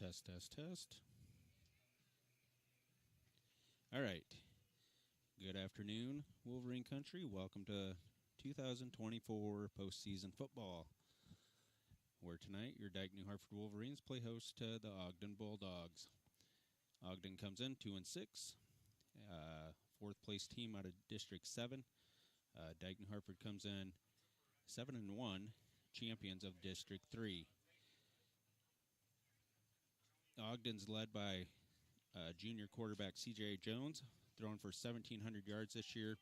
Test, test, test. All right. Good afternoon, Wolverine Country. Welcome to 2024 postseason football, where tonight your Dike-New Hartford Wolverines play host to the Ogden Bulldogs. Ogden comes in 2-6, fourth place team out of District 7. Dike-New Hartford comes in 7-1, champions of District 3. Ogden's led by junior quarterback C.J. Jones, throwing for 1,700 yards this year,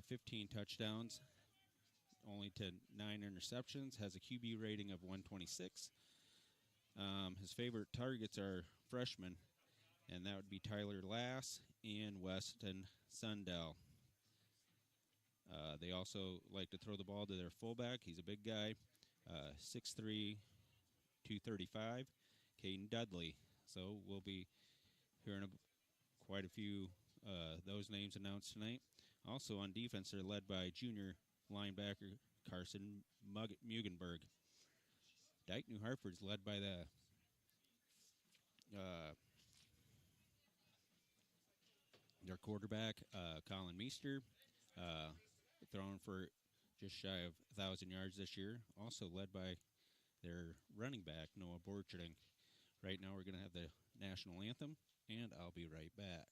15 touchdowns, only to 9 interceptions, has a QB rating of 126. His favorite targets are freshmen, and that would be Tyler Lass and Weston Sundell. They also like to throw the ball to their fullback. He's a big guy, 6'3", 235, Caden Dudley. So we'll be hearing quite a few those names announced tonight. Also on defense, they're led by junior linebacker Carson Mugenberg. Dike-New Hartford's led by the their quarterback, Colin Meester, throwing for just shy of 1,000 yards this year. Also led by their running back, Noah Borcherding. Right now we're going to have the national anthem, and I'll be right back.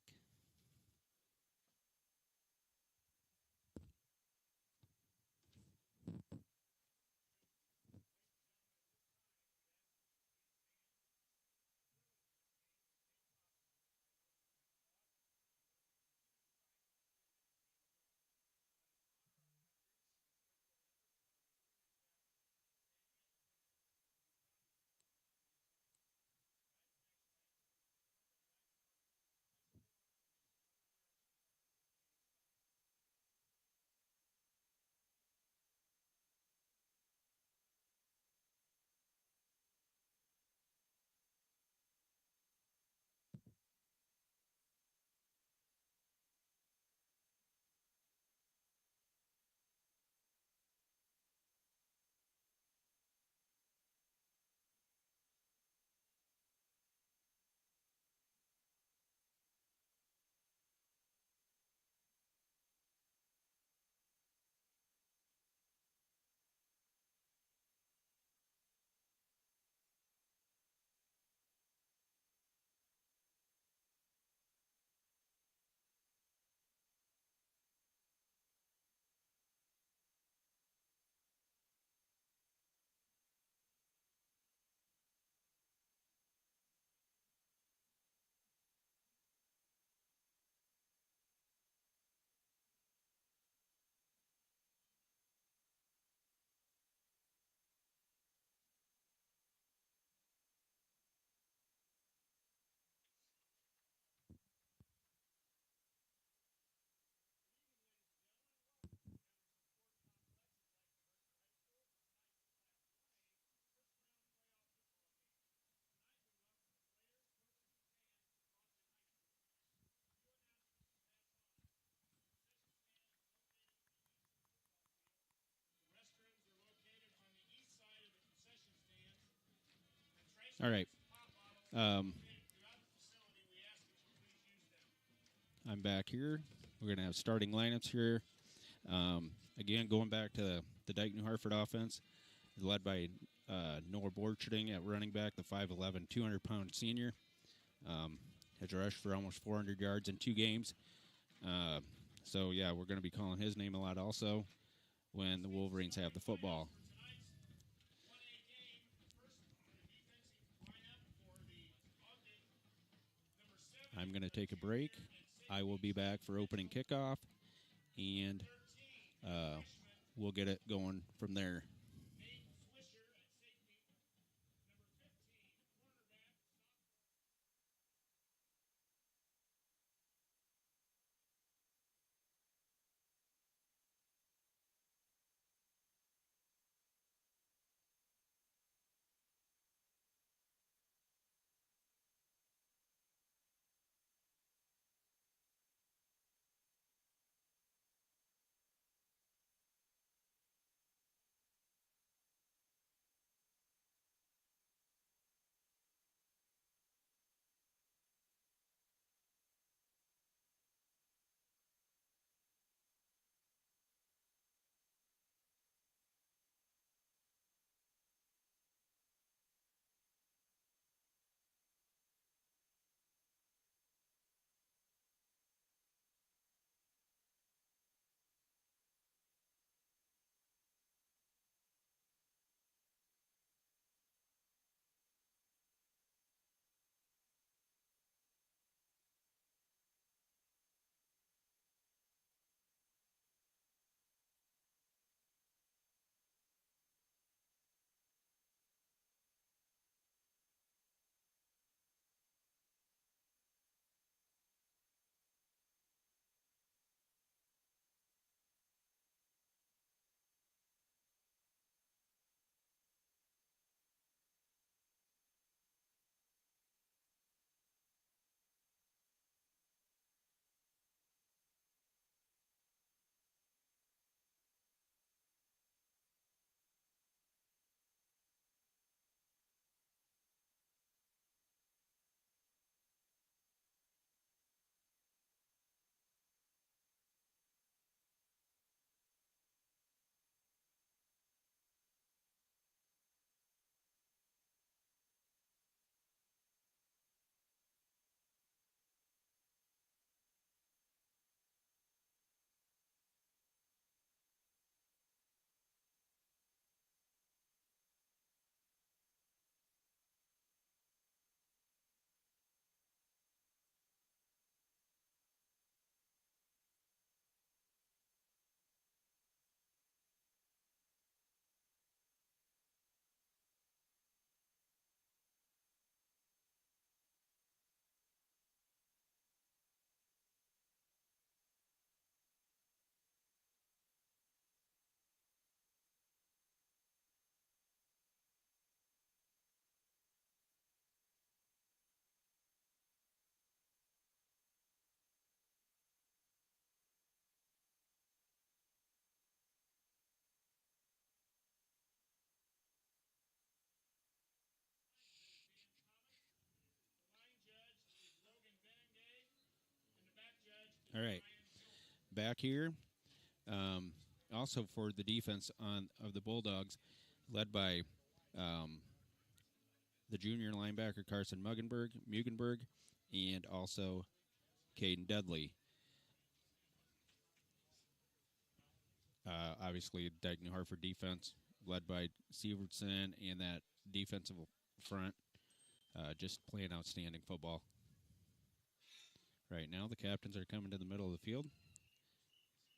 All right. I'm back here. We're going to have starting lineups here. Again, going back to the Dike-New Hartford offense, led by Noah Borcherding at running back, the 5'11", 200-pound senior. Has rushed for almost 400 yards in 2 games. So, yeah, we're going to be calling his name a lot also when the Wolverines have the football. I'm going to take a break. I will be back for opening kickoff, and we'll get it going from there. All right. Back here, also for the defense of the Bulldogs, led by the junior linebacker Carson Mugenberg, and also Caden Dudley. Obviously, Dike-New Hartford defense led by Sievertson and that defensive front just playing outstanding football. Right now, the captains are coming to the middle of the field.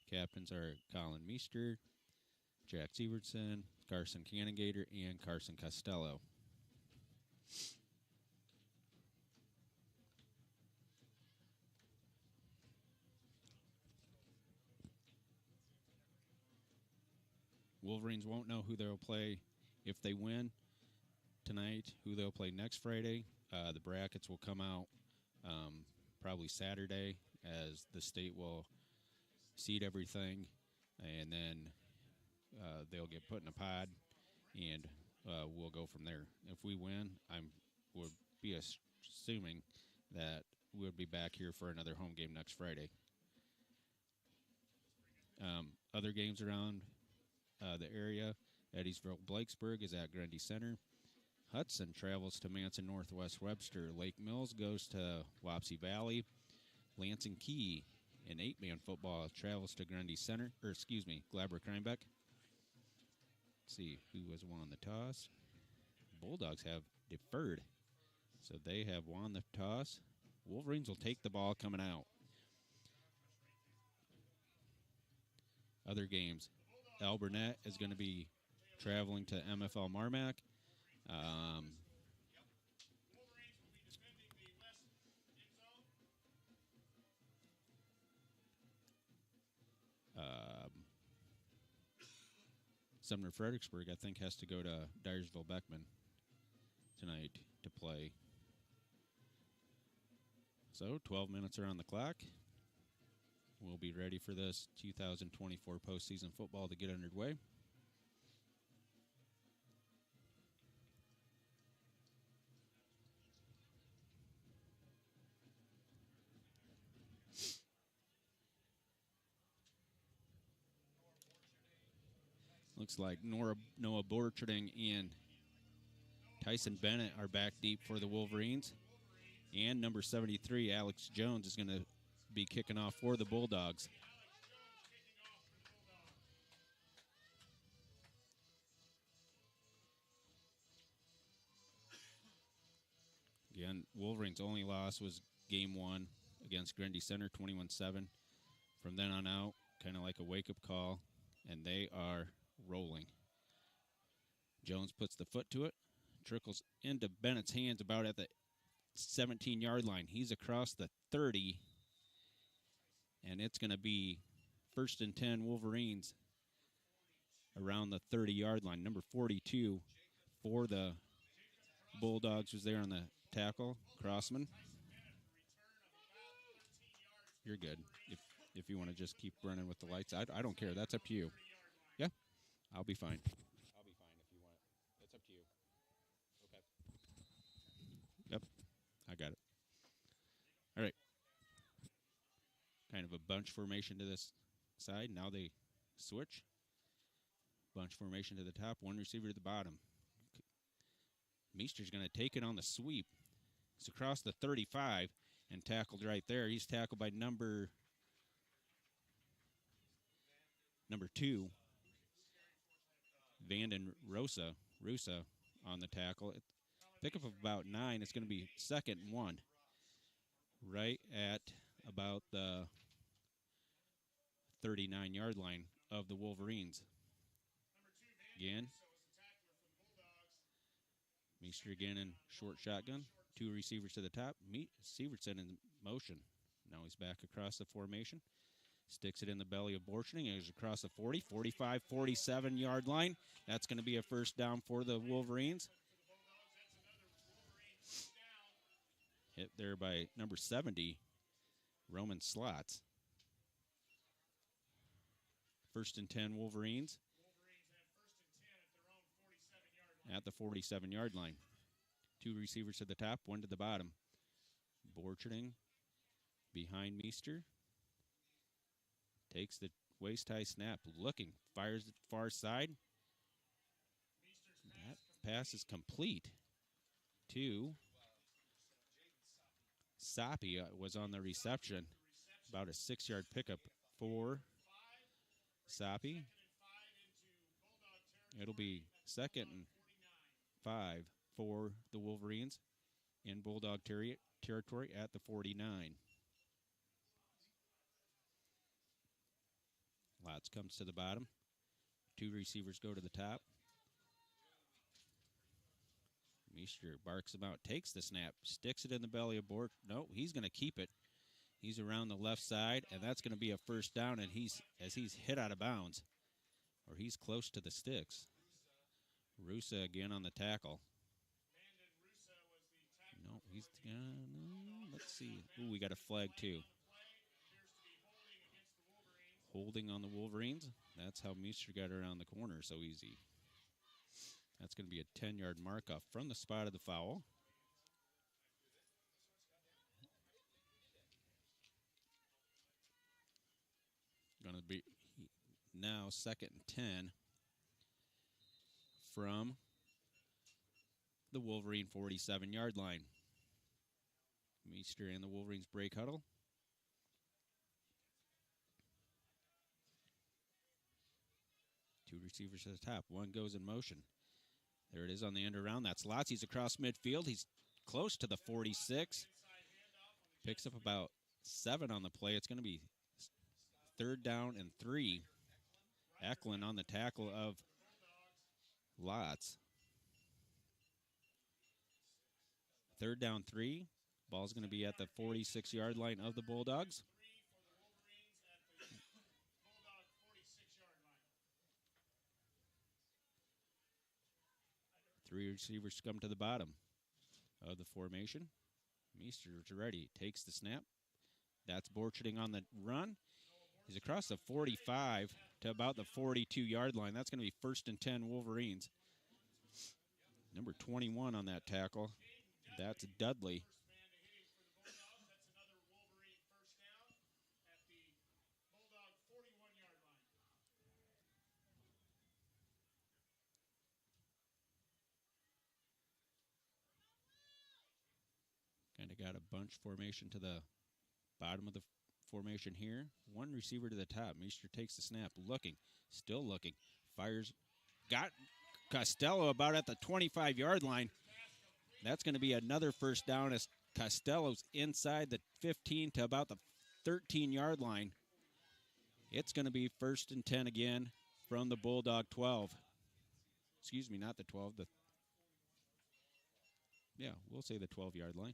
Captains are Colin Meester, Jack Sievertson, Carson Canningator, and Carson Costello. Wolverines won't know who they'll play if they win tonight, who they'll play next Friday. The brackets will come out probably Saturday as the state will seed everything, and then they'll get put in a pod, and we'll go from there. If we win, would be assuming that we'll be back here for another home game next Friday. Other games around the area, Eddiesville-Blakesburg is at Grundy Center. Hudson travels to Manson Northwest Webster. Lake Mills goes to Wapsie Valley. Lansing Key in 8-man football travels to Grundy Center, Glabber-Kreinbeck. Let's see who has won the toss. Bulldogs have deferred, so they have won the toss. Wolverines will take the ball coming out. Other games, Alburnett is going to be traveling to MFL Marmac. Sumner Fredericksburg, I think, has to go to Dyersville-Beckman tonight to play. So 12 minutes are on the clock. We'll be ready for this 2024 postseason football to get underway. Looks like Noah Borcherding and Tyson Bennett are back deep for the Wolverines. And number 73, Alex Jones, is going to be kicking off for the Bulldogs. Again, Wolverines' only loss was game 1 against Grundy Center, 21-7. From then on out, kind of like a wake-up call, and they are rolling. Jones puts the foot to it, trickles into Bennett's hands about at the 17-yard line. He's across the 30, and it's going to be 1st and 10 Wolverines around the 30-yard line. Number 42 for the Bulldogs was there on the tackle, Crossman. You're good. If you want to just keep running with the lights, I don't care. That's up to you. Yeah, I'll be fine. I'll be fine if you want. That's up to you. Okay. Yep, I got it. All right. Kind of a bunch formation to this side. Now they switch. Bunch formation to the top, one receiver to the bottom. Meester's going to take it on the sweep. It's across the 35 and tackled right there. He's tackled by number 2, Vanden Rusa on the tackle. Pickup of about 9. It's going to be 2nd and 1. Right at about the 39-yard line of the Wolverines. Again. Meester again in short shotgun. 2 receivers to the top. Sievertson in motion. Now he's back across the formation. Sticks it in the belly of Borcherding. He's across the 40, 45, 47-yard line. That's going to be a first down for the Wolverines. Hit there by number 70, Roman Slots. 1st and 10 Wolverines. At the 47-yard line. 2 receivers to the top, 1 to the bottom. Borcherding behind Meester. Takes the waist-high snap, looking, fires it far side. That pass is complete to Soppy. Was on the reception. About a 6-yard pickup for Soppy. It'll be 2nd and 5 for the Wolverines in Bulldog territory at the 49. Lots comes to the bottom. 2 receivers go to the top. Meester barks him out, takes the snap, sticks it in the belly of Bort. No, he's going to keep it. He's around the left side, and that's going to be a first down, and he's hit out of bounds, or he's close to the sticks. Rusa again on the tackle. No, he's let's see. Ooh, we got a flag too. Holding on the Wolverines. That's how Meester got around the corner so easy. That's going to be a 10-yard mark-off from the spot of the foul. Going to be now 2nd and 10 from the Wolverine 47-yard line. Meester and the Wolverines break huddle. Two receivers at the top. One goes in motion. There it is on the end around. That's Lotz. He's across midfield. He's close to the 46. Picks up about 7 on the play. It's going to be 3rd down and 3. Eklund on the tackle of Lotz. 3rd down 3. Ball's going to be at the 46-yard line of the Bulldogs. Three receivers come to the bottom of the formation. Meester's ready. Takes the snap. That's Borcherding on the run. He's across the 45 to about the 42-yard line. That's going to be 1st and 10 Wolverines. Number 21 on that tackle. That's Dudley. Kind of got a bunch formation to the bottom of the formation here. One receiver to the top. Meester takes the snap. Looking. Still looking. Fires. Got Costello about at the 25-yard line. That's going to be another first down as Costello's inside the 15 to about the 13-yard line. It's going to be 1st and 10 again from the Bulldog 12. Excuse me, not the 12. We'll say the 12-yard line.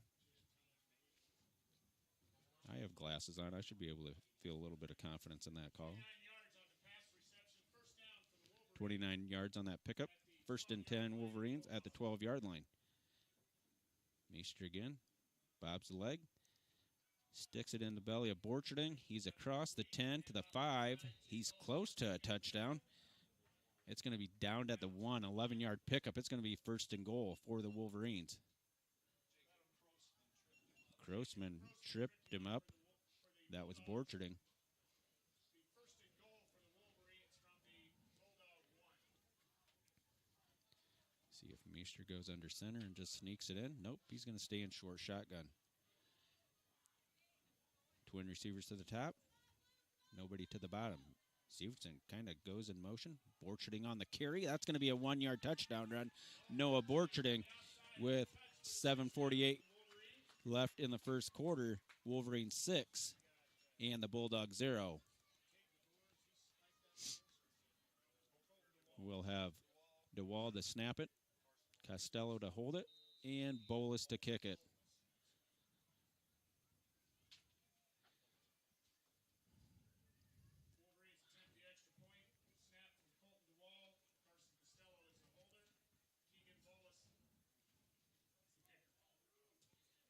I have glasses on. I should be able to feel a little bit of confidence in that call. 29 yards on that pickup. 1st and 10 Wolverines at the 12-yard line. Meester again. Bobs the leg. Sticks it in the belly of Borcherding. He's across the 10 to the 5. He's close to a touchdown. It's going to be down at the 1, 11-yard pickup. It's going to be 1st and goal for the Wolverines. Grossman tripped him up. That was Borcherding. See if Meester goes under center and just sneaks it in. Nope, he's going to stay in short shotgun. Twin receivers to the top. Nobody to the bottom. Severson kind of goes in motion. Borcherding on the carry. That's going to be a 1-yard touchdown run. Noah Borcherding with 7:48 left in the first quarter. Wolverine 6 and the Bulldog 0. We'll have DeWall to snap it, Costello to hold it, and Bolus to kick it.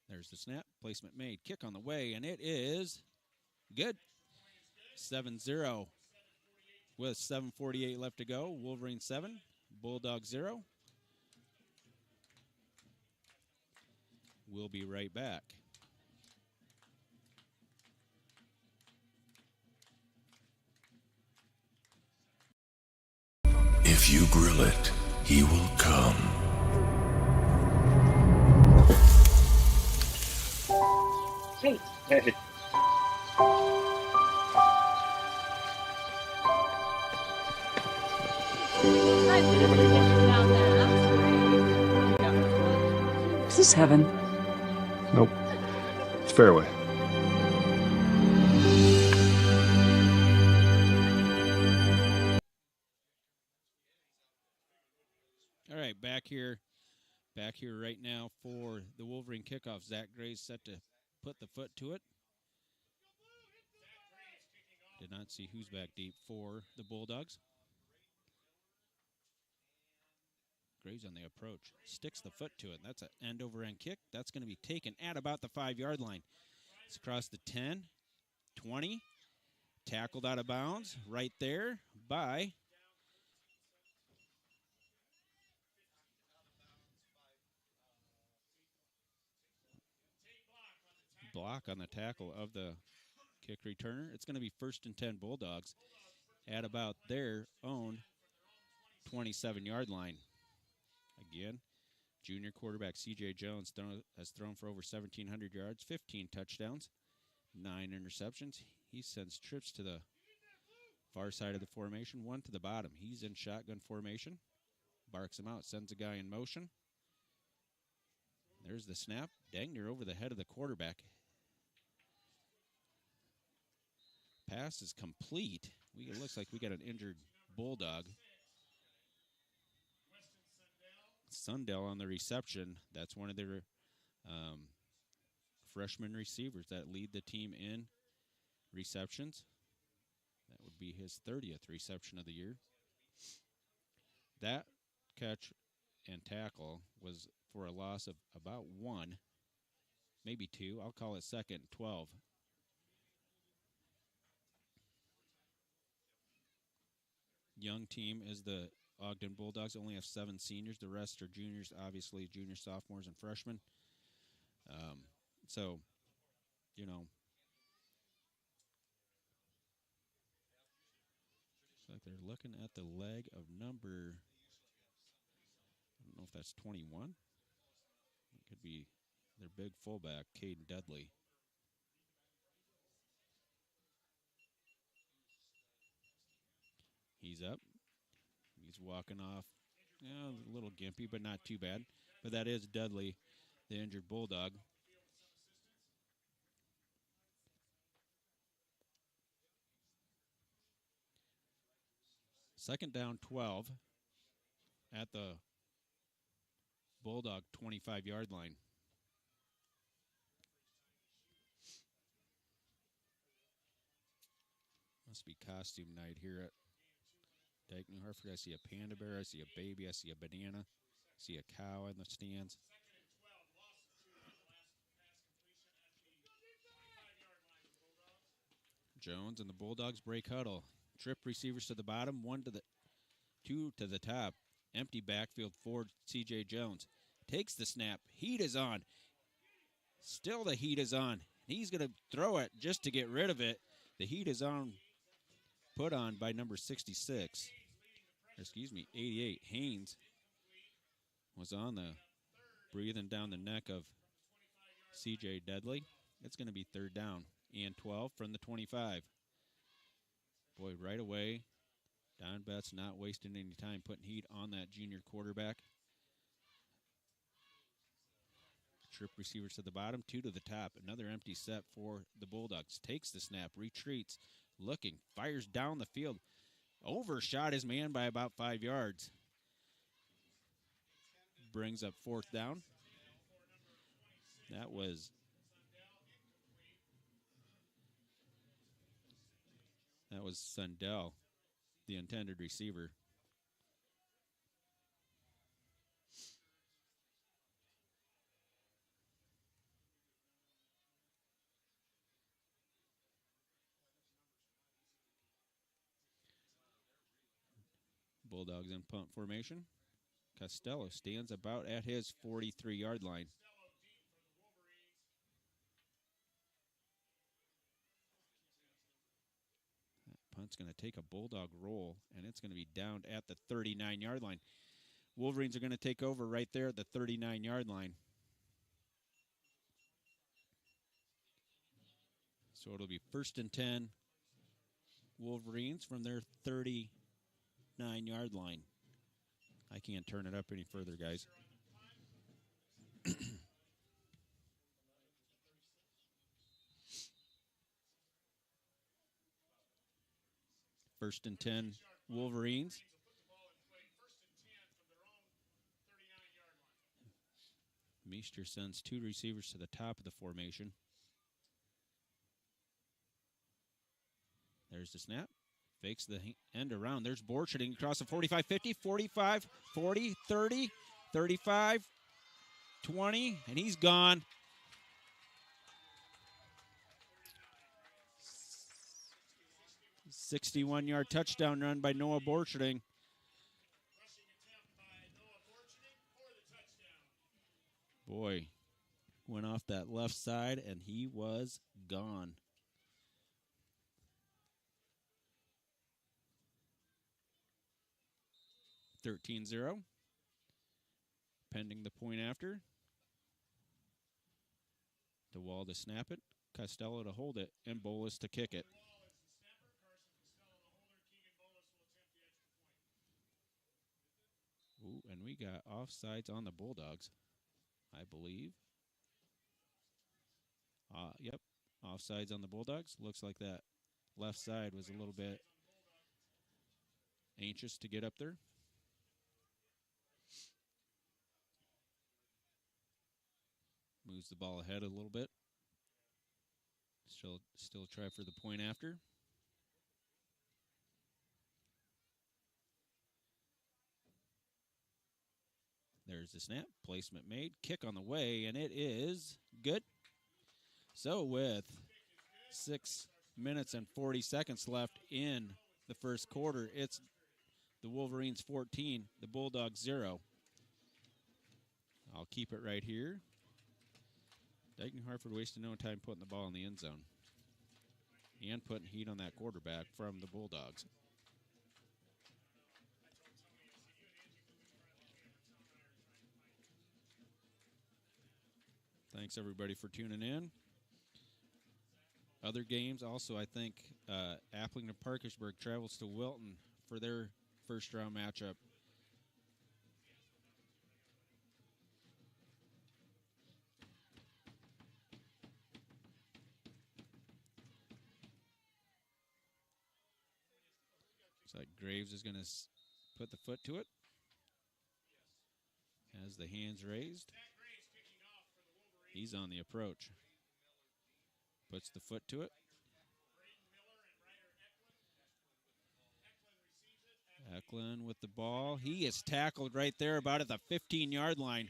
There's the snap. Placement made. Kick on the way, and it is good. 7-0 with 7:48 left to go. Wolverine 7, Bulldog 0. We'll be right back. If you grill it, he will come. Hey. Is this heaven? Nope. It's fairway. All right, back here right now for the Wolverine kickoff. Zach Gray's set to put the foot to it. Did not see who's back deep for the Bulldogs. Gray's on the approach. Sticks the foot to it. That's an end-over-end kick. That's going to be taken at about the 5-yard line. It's across the 10, 20. Tackled out of bounds right there by block on the tackle of the kick returner. It's going to be 1st and 10 Bulldogs at about their own 27-yard line. Again, junior quarterback C.J. Jones has thrown for over 1,700 yards, 15 touchdowns, 9 interceptions. He sends trips to the far side of the formation, 1 to the bottom. He's in shotgun formation. Barks him out, sends a guy in motion. There's the snap. Dike-New over the head of the quarterback. Pass is complete. It looks like we got an injured Bulldog. Sundell on the reception. That's one of their freshman receivers that lead the team in receptions. That would be his 30th reception of the year. That catch and tackle was for a loss of about 1, maybe 2. I'll call it 2nd and 12. Young team is the Ogden Bulldogs. Only have 7 seniors. The rest are juniors, obviously junior, sophomores, and freshmen. So, you know, looks like they're looking at the leg of number, I don't know if that's 21. It could be their big fullback, Caden Dudley. He's up. He's walking off. A little gimpy, but not too bad. But that is Dudley, the injured Bulldog. Second down 12 at the Bulldog 25-yard line. Must be costume night here at Dike-New Hartford. I see a panda bear. I see a baby. I see a banana. I see a cow in the stands. Jones and the Bulldogs break huddle. Trip receivers to the bottom, 2 to the top. Empty backfield for C.J. Jones. Takes the snap. Heat is on. Still the heat is on. He's going to throw it just to get rid of it. The heat is on. Put on by number 66. 88. Haynes was on the breathing down the neck of C.J. Dudley. It's going to be 3rd down and 12 from the 25. Boy, right away, Don Betts not wasting any time putting heat on that junior quarterback. Trip receivers to the bottom, 2 to the top. Another empty set for the Bulldogs. Takes the snap, retreats, looking, fires down the field. Overshot his man by about 5 yards. Brings up 4th down. That was Sundell, the intended receiver. Bulldogs in punt formation. Costello stands about at his 43-yard line. it's going to take a Bulldog roll, and it's going to be down at the 39-yard line. Wolverines are going to take over right there at the 39-yard line. So it'll be 1st and 10 Wolverines from their 39-yard line. I can't turn it up any further, guys. First and 10 Wolverines. Meester sends 2 receivers to the top of the formation. There's the snap. Fakes the end around. There's Boersma across the 45, 50, 45, 40, 30, 35, 20, and he's gone. A 61-yard touchdown run by Noah Boersma. Boy, went off that left side, and he was gone. 13-0. Pending the point after. DeWall to snap it. Costello to hold it. And Bolus to kick it. Ooh, and we got offsides on the Bulldogs, I believe. Yep, offsides on the Bulldogs. Looks like that left side was a little bit anxious to get up there. Moves the ball ahead a little bit. Still try for the point after. There's the snap. Placement made. Kick on the way, and it is good. So with 6 minutes and 40 seconds left in the first quarter, it's the Wolverines 14, the Bulldogs 0. I'll keep it right here. Dike-New Hartford wasted no time putting the ball in the end zone and putting heat on that quarterback from the Bulldogs. Thanks, everybody, for tuning in. Other games also, I think Appling-Parkersburg travels to Wilton for their first-round matchup. Looks like Graves is going to put the foot to it. Has the hands raised. He's on the approach. Puts the foot to it. Eklund with the ball. He is tackled right there about at the 15-yard line.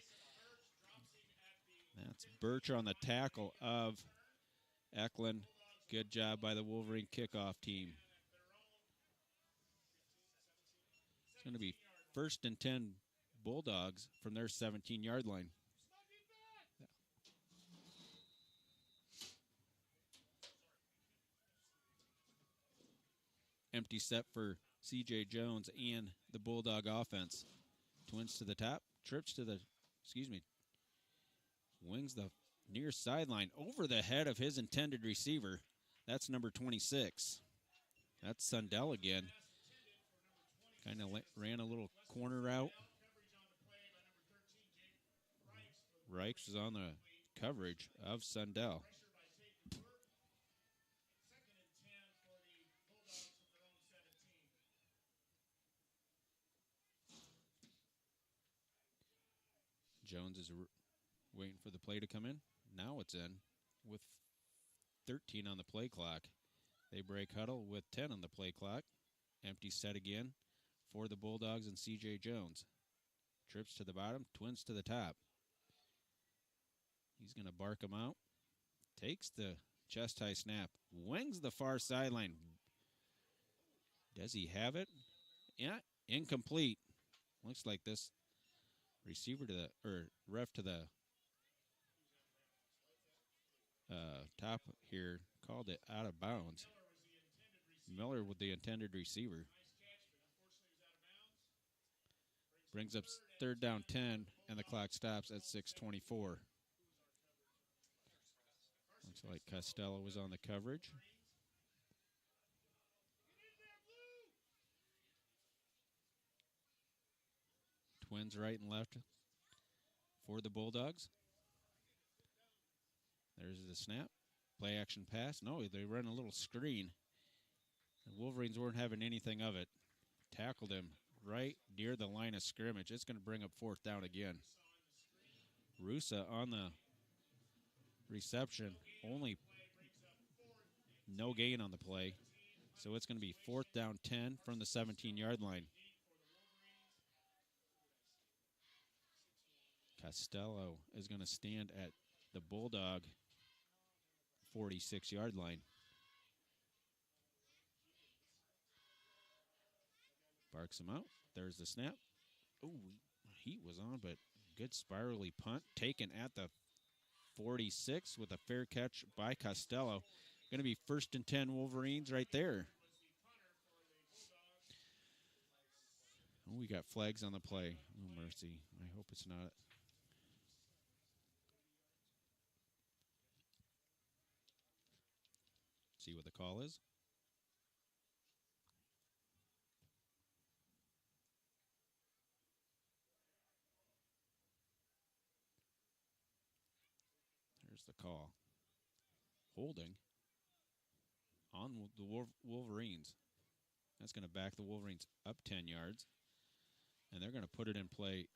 That's Bircher on the tackle of Eklund. Good job by the Wolverine kickoff team. It's going to be 1st and 10 Bulldogs from their 17-yard line. Empty set for C.J. Jones and the Bulldog offense. Twins to the top. Trips to the, wings the near sideline over the head of his intended receiver. That's number 26. That's Sundell again. Kind of ran a little corner route. Reichs is on the coverage of Sundell. Jones is waiting for the play to come in. Now it's in with 13 on the play clock. They break huddle with 10 on the play clock. Empty set again for the Bulldogs and C.J. Jones. Trips to the bottom, twins to the top. He's going to bark him out. Takes the chest high snap. Wings the far sideline. Does he have it? Yeah, incomplete. Looks like this receiver to the, or ref to the top here called it out of bounds. Miller with the intended receiver. Brings up third down 10, and the clock stops at 6:24. Looks like Costello was on the coverage. Twins right and left for the Bulldogs. There's the snap. Play action pass. No, they run a little screen. The Wolverines weren't having anything of it. Tackled him right near the line of scrimmage. It's going to bring up fourth down again. Rusa on the reception. Only no gain on the play. So it's going to be fourth down 10 from the 17-yard line. Costello is going to stand at the Bulldog 46-yard line. Barks him out. There's the snap. Ooh, heat was on, but good spirally punt taken at the 46 with a fair catch by Costello. Going to be first and 10 Wolverines right there. Oh, we got flags on the play. Oh, mercy. I hope it's not. See what the call is. There's the call. Holding on the Wolverines. That's going to back the Wolverines up 10 yards. And they're going to put it in play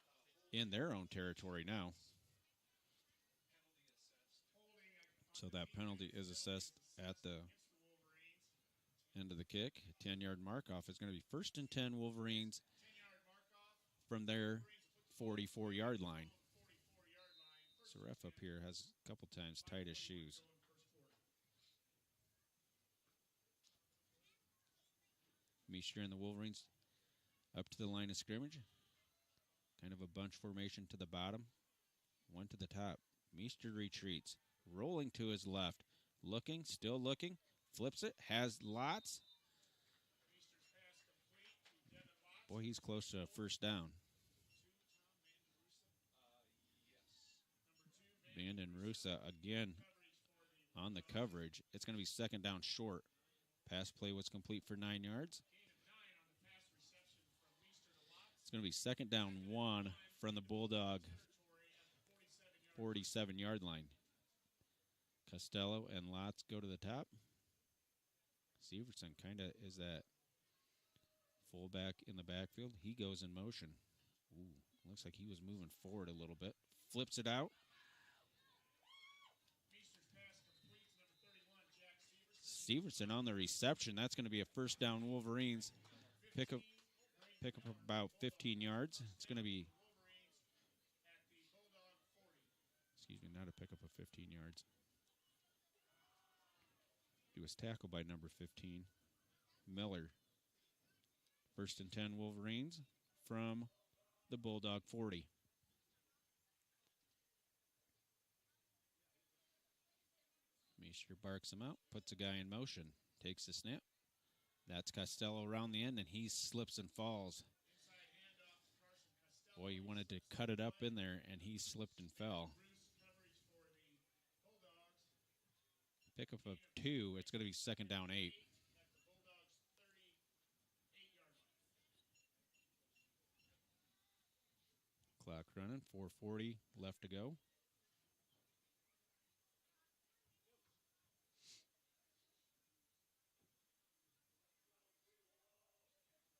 in their own territory now. So that penalty is assessed at the end of the kick. 10-yard mark-off is going to be first and 10 Wolverines from their 44-yard line. So ref up here has a couple times tied his shoes. Meester and the Wolverines up to the line of scrimmage. Kind of a bunch formation to the bottom. One to the top. Meester retreats. Rolling to his left. Looking, still looking. Flips it. Has lots. Boy, he's close to a first down. Van and Rusa again on the coverage. It's going to be second down short. Pass play was complete for 9 yards. It's going to be second down 1 from the Bulldog 47-yard line. Costello and Lotz go to the top. Severson kind of is that fullback in the backfield. He goes in motion. Ooh, looks like he was moving forward a little bit. Flips it out. Severson on the reception. That's going to be a first down Wolverines. Pick up about 15 yards. It's going to be, not a pickup of 15 yards. He was tackled by number 15, Miller. First and 10 Wolverines from the Bulldog 40. Meester barks him out, puts a guy in motion, takes the snap. That's Costello around the end, and he slips and falls. Boy, he wanted to cut it up in there, and he slipped and fell. Pickup of 2. It's going to be second down 8. Clock running, 4:40 left to go.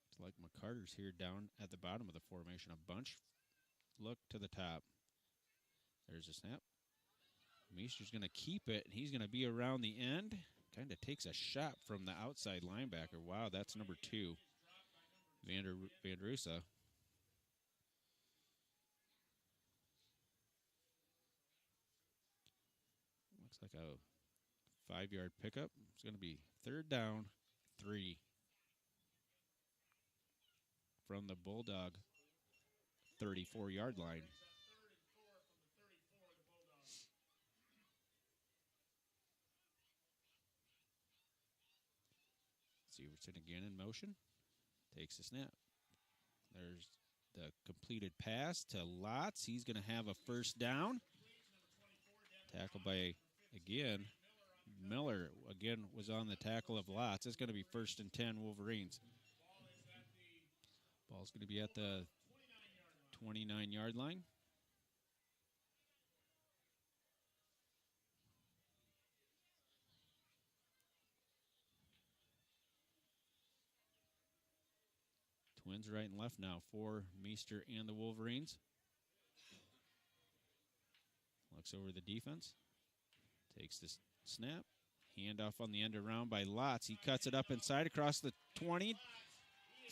It's like McCarter's here down at the bottom of the formation. A bunch look to the top. There's a snap. Meester's going to keep it, and he's going to be around the end. Kind of takes a shot from the outside linebacker. Wow, that's number 2, Van Rusa. Looks like a 5-yard pickup. It's going to be third down 3 from the Bulldog 34-yard line. Severson again in motion. Takes the snap. There's the completed pass to Lotz. He's going to have a first down. Tackled by, again, Miller. Again, was on the tackle of Lotz. It's going to be 1st and 10 Wolverines. Ball's going to be at the 29-yard line. Twins right and left now for Meester and the Wolverines. Looks over the defense. Takes the snap. Handoff on the end around by Lotz. He cuts it up inside across the 20.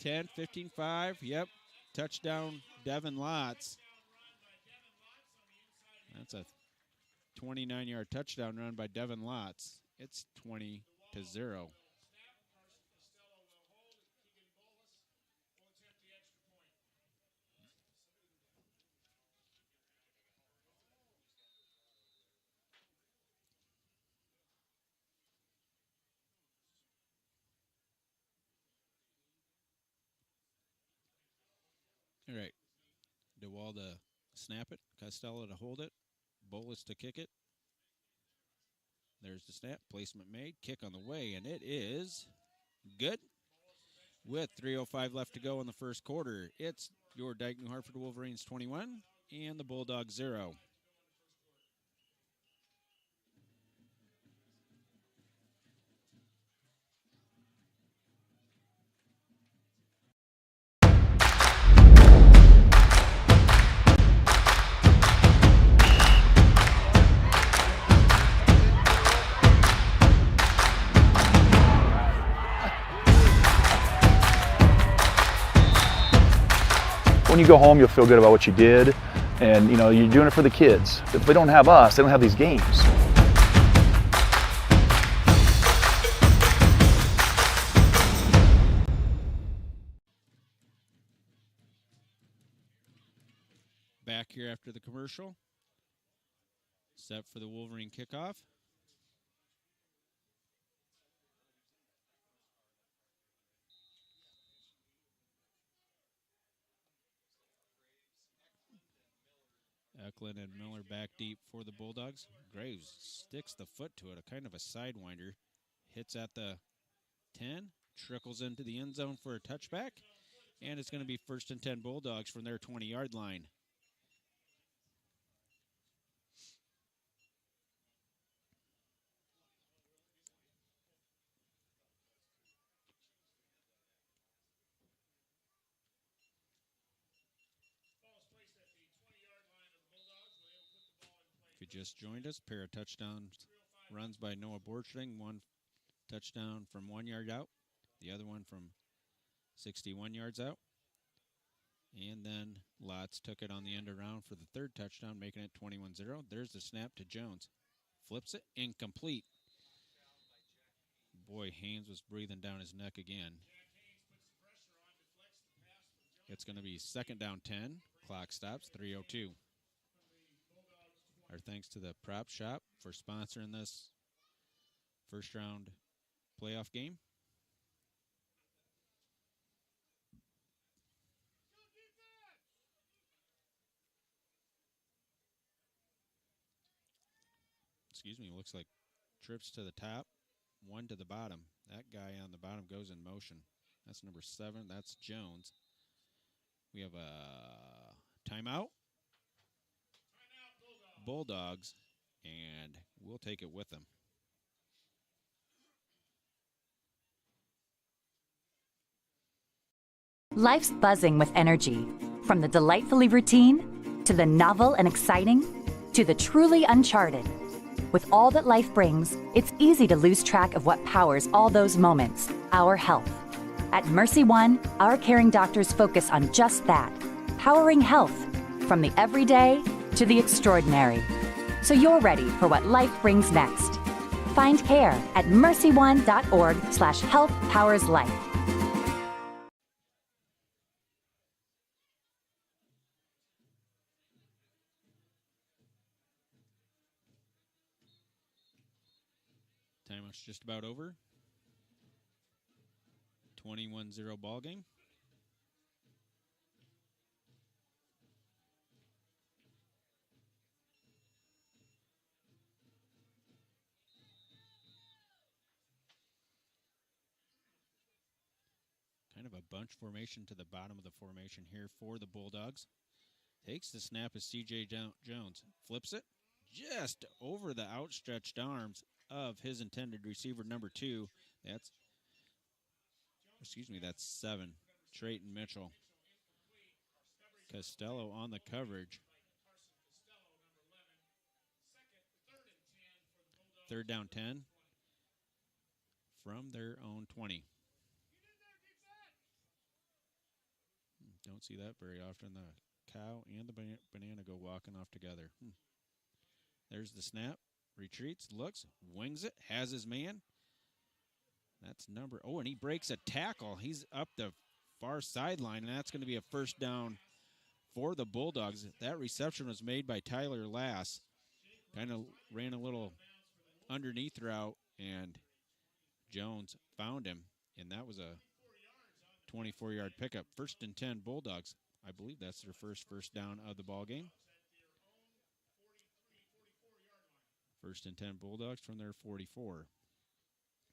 10, 15, 5. Yep. Touchdown, Devin Lotz. That's a 29-yard touchdown run by Devin Lotz. It's 20-0. All right. DeWall to snap it. Costello to hold it. Bolus to kick it. There's the snap. Placement made. Kick on the way, and it is good. With 3:05 left to go in the first quarter, it's your Dike-New Hartford Wolverines 21 and the Bulldogs 0. When you go home, you'll feel good about what you did, and you're doing it for the kids. If they don't have us, they don't have these games. Back here after the commercial. Set for the Wolverine kickoff. Eklund and Miller back deep for the Bulldogs. Graves sticks the foot to it, a kind of a sidewinder. Hits at the 10, trickles into the end zone for a touchback, and it's going to be 1st and 10 Bulldogs from their 20-yard line. If you just joined us, pair of touchdowns runs by Noah Borchling. One touchdown from 1 yard out, the other one from 61 yards out. And then Lotz took it on the end around for the third touchdown, making it 21-0. There's the snap to Jones. Flips it, incomplete. Boy, Haynes was breathing down his neck again. It's going to be 2nd down 10. Clock stops, 3:02. Our thanks to the Prop Shop for sponsoring this first round playoff game. Excuse me, looks like trips to the top, one to the bottom. That guy on the bottom goes in motion. That's number 7. That's Jones. We have a timeout. Bulldogs, and we'll take it with them. Life's buzzing with energy, from the delightfully routine to the novel and exciting to the truly uncharted. With all that life brings, it's easy to lose track of what powers all those moments, our health. At Mercy One, our caring doctors focus on just that, powering health, from the everyday to the extraordinary. So you're ready for what life brings next. Find care at mercyone.org/healthpowerslife. Timeout's just about over. 21-0 ball game. Kind of a bunch formation to the bottom of the formation here for the Bulldogs. Takes the snap as C.J. Jones. Flips it just over the outstretched arms of his intended receiver, number 2. That's 7. Trayton Mitchell. Costello on the coverage. 3rd down 10 from their own 20. Don't see that very often. The cow and the banana go walking off together. There's the snap. Retreats, looks, wings it, has his man. That's number... Oh, and he breaks a tackle. He's up the far sideline, and that's going to be a 1st down for the Bulldogs. That reception was made by Tyler Lass. Kind of ran a little underneath route, and Jones found him, and that was a 24-yard pickup. 1st and 10 Bulldogs. I believe that's their first down of the ball game. 1st and 10 Bulldogs from their 44.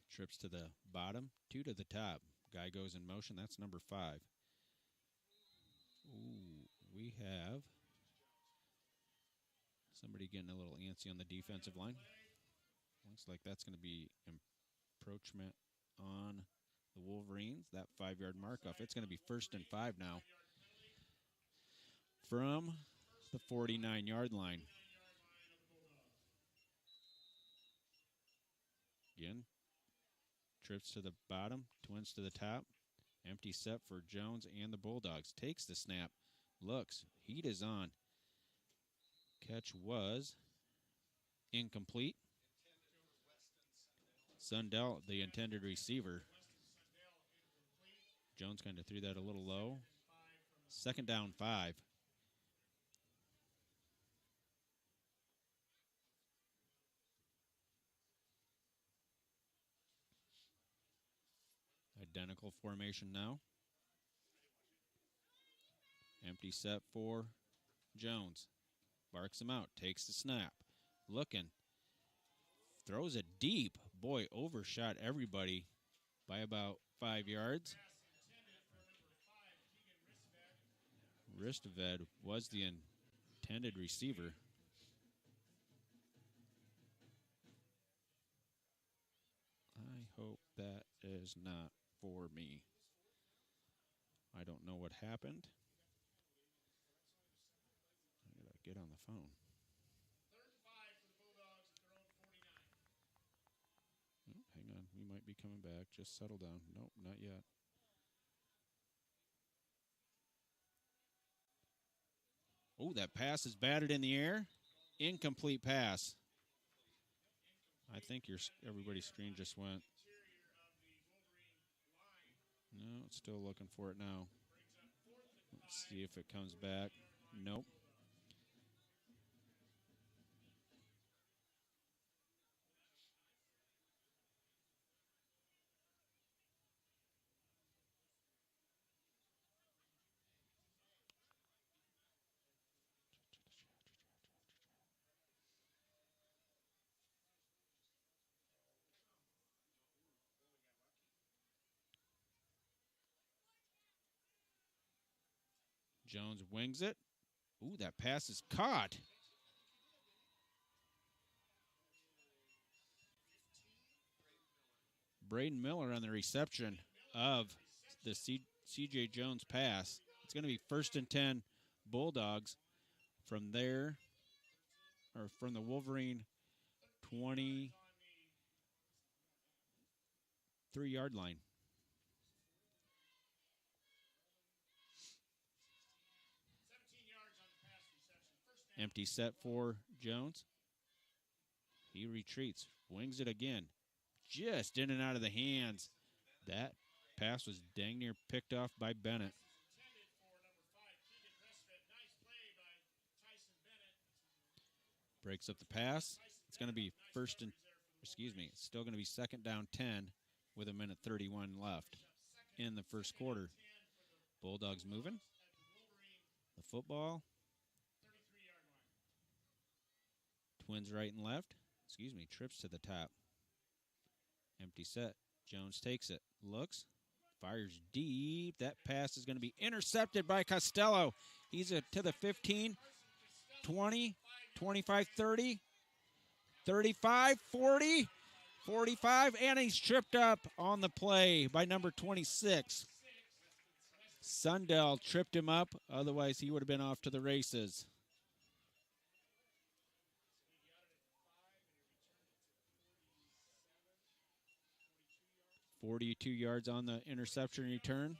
Trips to the bottom, 2 to the top. Guy goes in motion. That's number 5. Ooh, we have somebody getting a little antsy on the defensive line. Looks like that's going to be encroachment on the Wolverines. That 5-yard mark off. It's going to be 1st and 5 now from the 49-yard line. Again, trips to the bottom, twins to the top. Empty set for Jones and the Bulldogs. Takes the snap, looks, heat is on. Catch was incomplete. Sundell, the intended receiver. Jones kind of threw that a little low. 2nd down 5. Identical formation now. Empty set for Jones. Barks him out. Takes the snap. Looking. Throws it deep. Boy, overshot everybody by about 5 yards. Ristoved was the intended receiver. I hope that is not for me. I don't know what happened. I gotta get on the phone. 3rd and 5 for the Bulldogs at their own 49. Oh, hang on, we might be coming back. Just settle down. Nope, not yet. Oh, that pass is batted in the air. Incomplete pass. I think everybody's screen just went. No, it's still looking for it now. Let's see if it comes back. Nope. Jones wings it. Ooh, that pass is caught. Braden Miller on the reception of the C.J. Jones pass. It's going to be 1st and 10 Bulldogs from there, or from the Wolverine 23-yard line. Empty set for Jones. He retreats, wings it again. Just in and out of the hands. That pass was dang near picked off by Bennett. Breaks up the pass. It's going to be it's still going to be 2nd down 10 with 1:31 left. in the first quarter. Bulldogs moving. The football. Twins right and left. Trips to the top. Empty set. Jones takes it. Looks. Fires deep. That pass is going to be intercepted by Costello. He's to the 15, 20, 25, 30, 35, 40, 45, and he's tripped up on the play by number 26. Sundell tripped him up. Otherwise, he would have been off to the races. 42 yards on the interception return.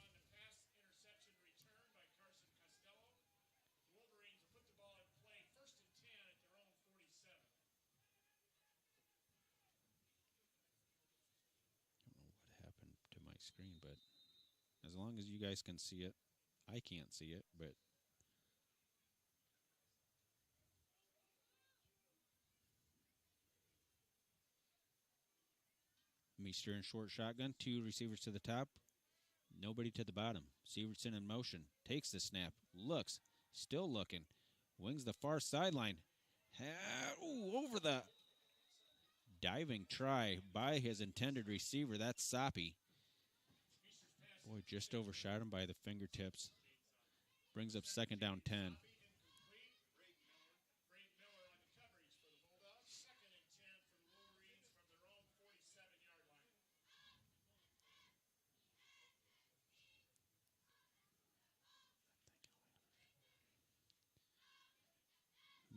I don't know what happened to my screen, but as long as you guys can see it, I can't see it, but Meester in short shotgun, 2 receivers to the top, nobody to the bottom. Severson in motion, takes the snap, looks, still looking, wings the far sideline. Over the diving try by his intended receiver. That's Soppy. Boy, just overshot him by the fingertips. Brings up second down 10.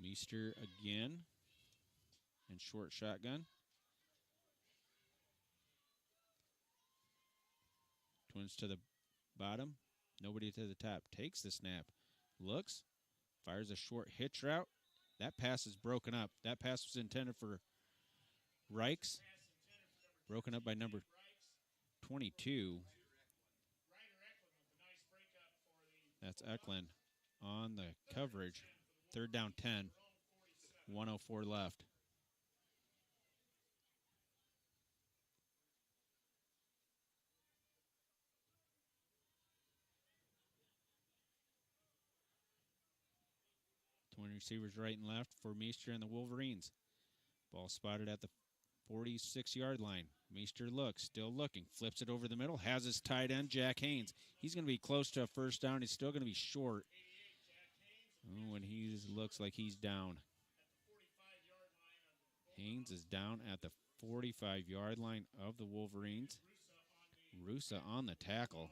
Meester again in short shotgun. Twins to the bottom. Nobody to the top. Takes the snap. Looks. Fires a short hitch route. That pass is broken up. That pass was intended for Reichs. Broken up by number 22. That's Eklund on the coverage. Third down 10. 1:04 left. Twin receivers right and left for Meester and the Wolverines. Ball spotted at the 46-yard line. Meester looks, still looking, flips it over the middle, has his tight end, Jack Haynes. He's going to be close to a first down. He's still going to be short. And he looks like he's down. Haynes is down at the 45-yard line of the Wolverines. Rusa on the tackle.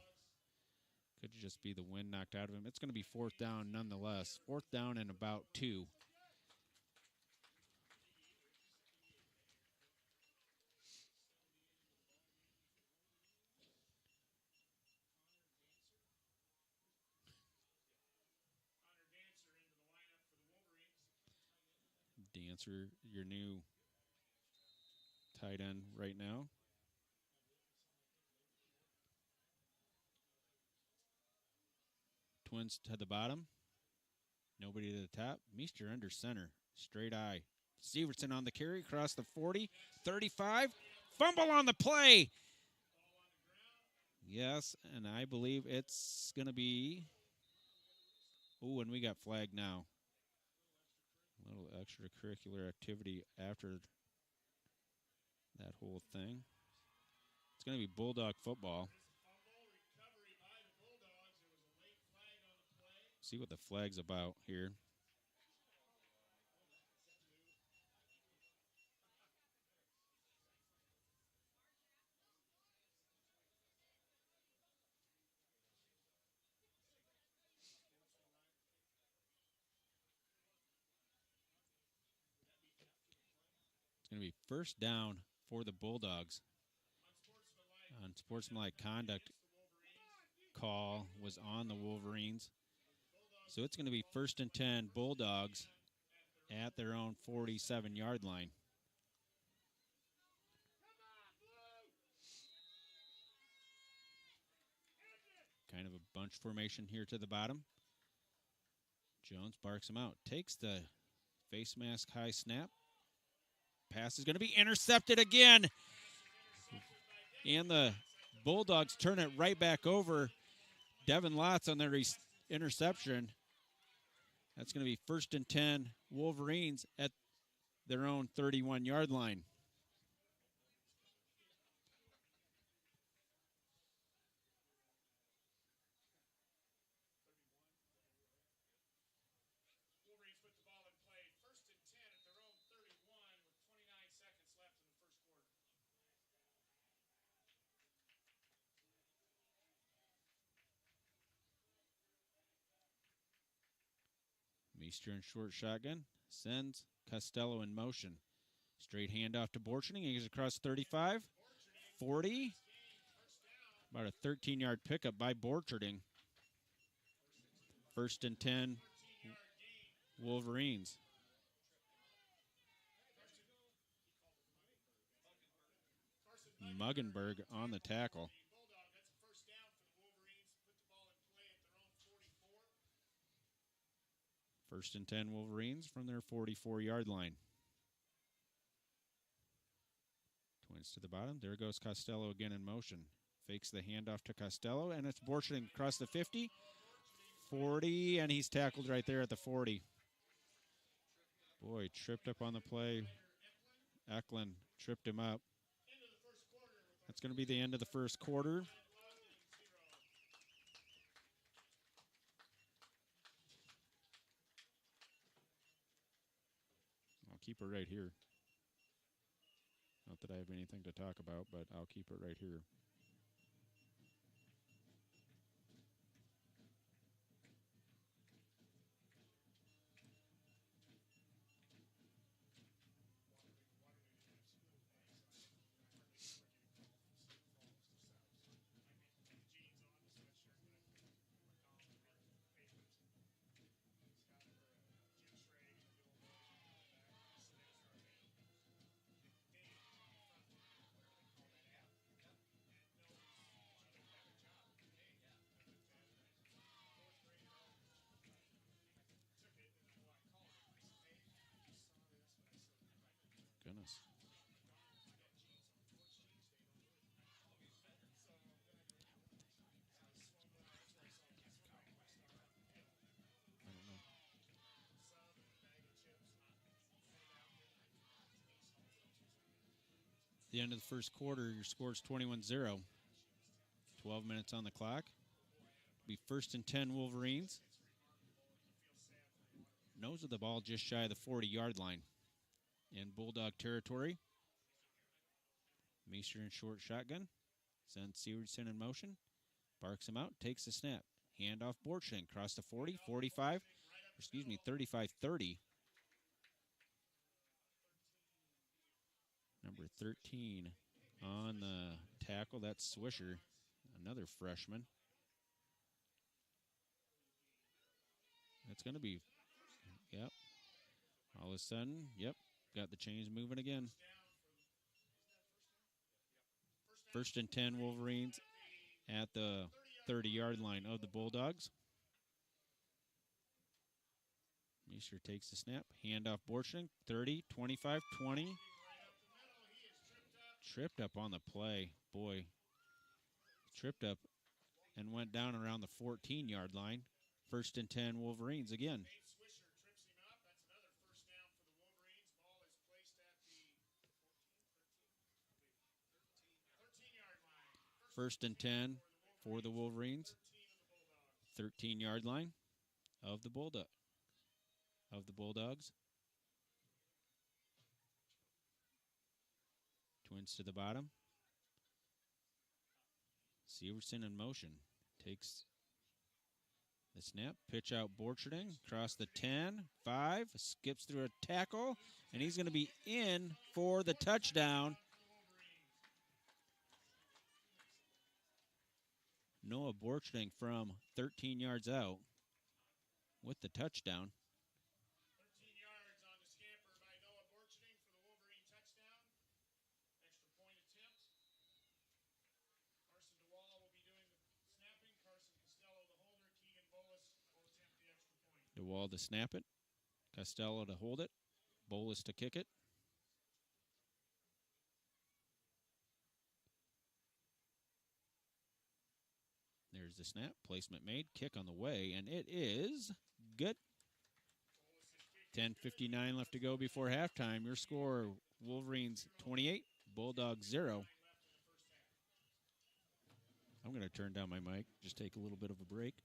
Could just be the wind knocked out of him. It's going to be fourth down nonetheless. Fourth down and about 2. Dancer, your new tight end right now. Twins to the bottom. Nobody to the top. Meester under center. Straight eye. Severson on the carry. Across the 40. 35. Fumble on the play. Yes, and I believe it's going to be... Oh, and we got flagged now. A little extracurricular activity after that whole thing. It's going to be Bulldog football. See what the flag's about here. It's going to be first down for the Bulldogs. Unsportsmanlike conduct call was on the Wolverines. So it's going to be first and 10 Bulldogs at their own 47-yard line. Kind of a bunch formation here to the bottom. Jones barks him out. Takes the face mask high snap. Pass is going to be intercepted again. And the Bulldogs turn it right back over. Devin Lotz on their interception. That's going to be 1st and 10 Wolverines at their own 31-yard line. Wolverines put the ball in play. 1st and 10 at their own 31 with 29 seconds left in the first quarter. Meester in short shotgun. Sends Costello in motion. Straight handoff to Borcherding. He goes across 35, 40. About a 13-yard pickup by Borcherding. 1st and 10 Wolverines. Muggenberg on the tackle. Bulldog, that's a first down for the Wolverines. Put the ball in play at their own 44. 1st and 10 Wolverines from their 44-yard line. Twins to the bottom. There goes Costello again in motion. Fakes the handoff to Costello, and it's Borcherding across the 50, 40, and he's tackled right there at the 40. Boy, tripped up on the play. Eklund tripped him up. That's going to be the end of the first quarter. I'll keep it right here. Not that I have anything to talk about, but I'll keep it right here. Goodness. I don't know. The end of the first quarter, your score is 21-0. 12 minutes on the clock. Be 1st and 10 Wolverines. Nose of the ball just shy of the 40-yard line. In Bulldog territory. Meester in short shotgun. Sends Severson in motion. Barks him out. Takes the snap. Handoff Borcherding. Across the 40, 45. 35-30. Number 13 on the tackle. That's Swisher. Another freshman. That's going to be, yep. All of a sudden, yep. Got the chains moving again. 1st and 10 Wolverines at the 30-yard line of the Bulldogs. Meester takes the snap. Handoff Borcherding. 30, 25, 20. Tripped up on the play. Boy. Tripped up and went down around the 14-yard line. 1st and 10 Wolverines again. First and 10 for the Wolverines. 13-yard line of the Bulldogs. Twins to the bottom. Severson in motion. Takes the snap. Pitch out Borcherding. Across the 10, 5. Skips through a tackle. And he's going to be in for the touchdown. Noah Borcherding from 13 yards out with the touchdown. 13 yards on the scamper by Noah Borcherding for the Wolverine touchdown. Extra point attempt. Carson DeWall will be doing the snapping. Carson Costello the holder. Keegan Bolus will attempt the extra point. DeWall to snap it. Costello to hold it. Bolus to kick it. There's the snap. Placement made. Kick on the way, and it is good. 10:59 left to go before halftime. Your score, Wolverines 28, Bulldogs 0. I'm going to turn down my mic, just take a little bit of a break.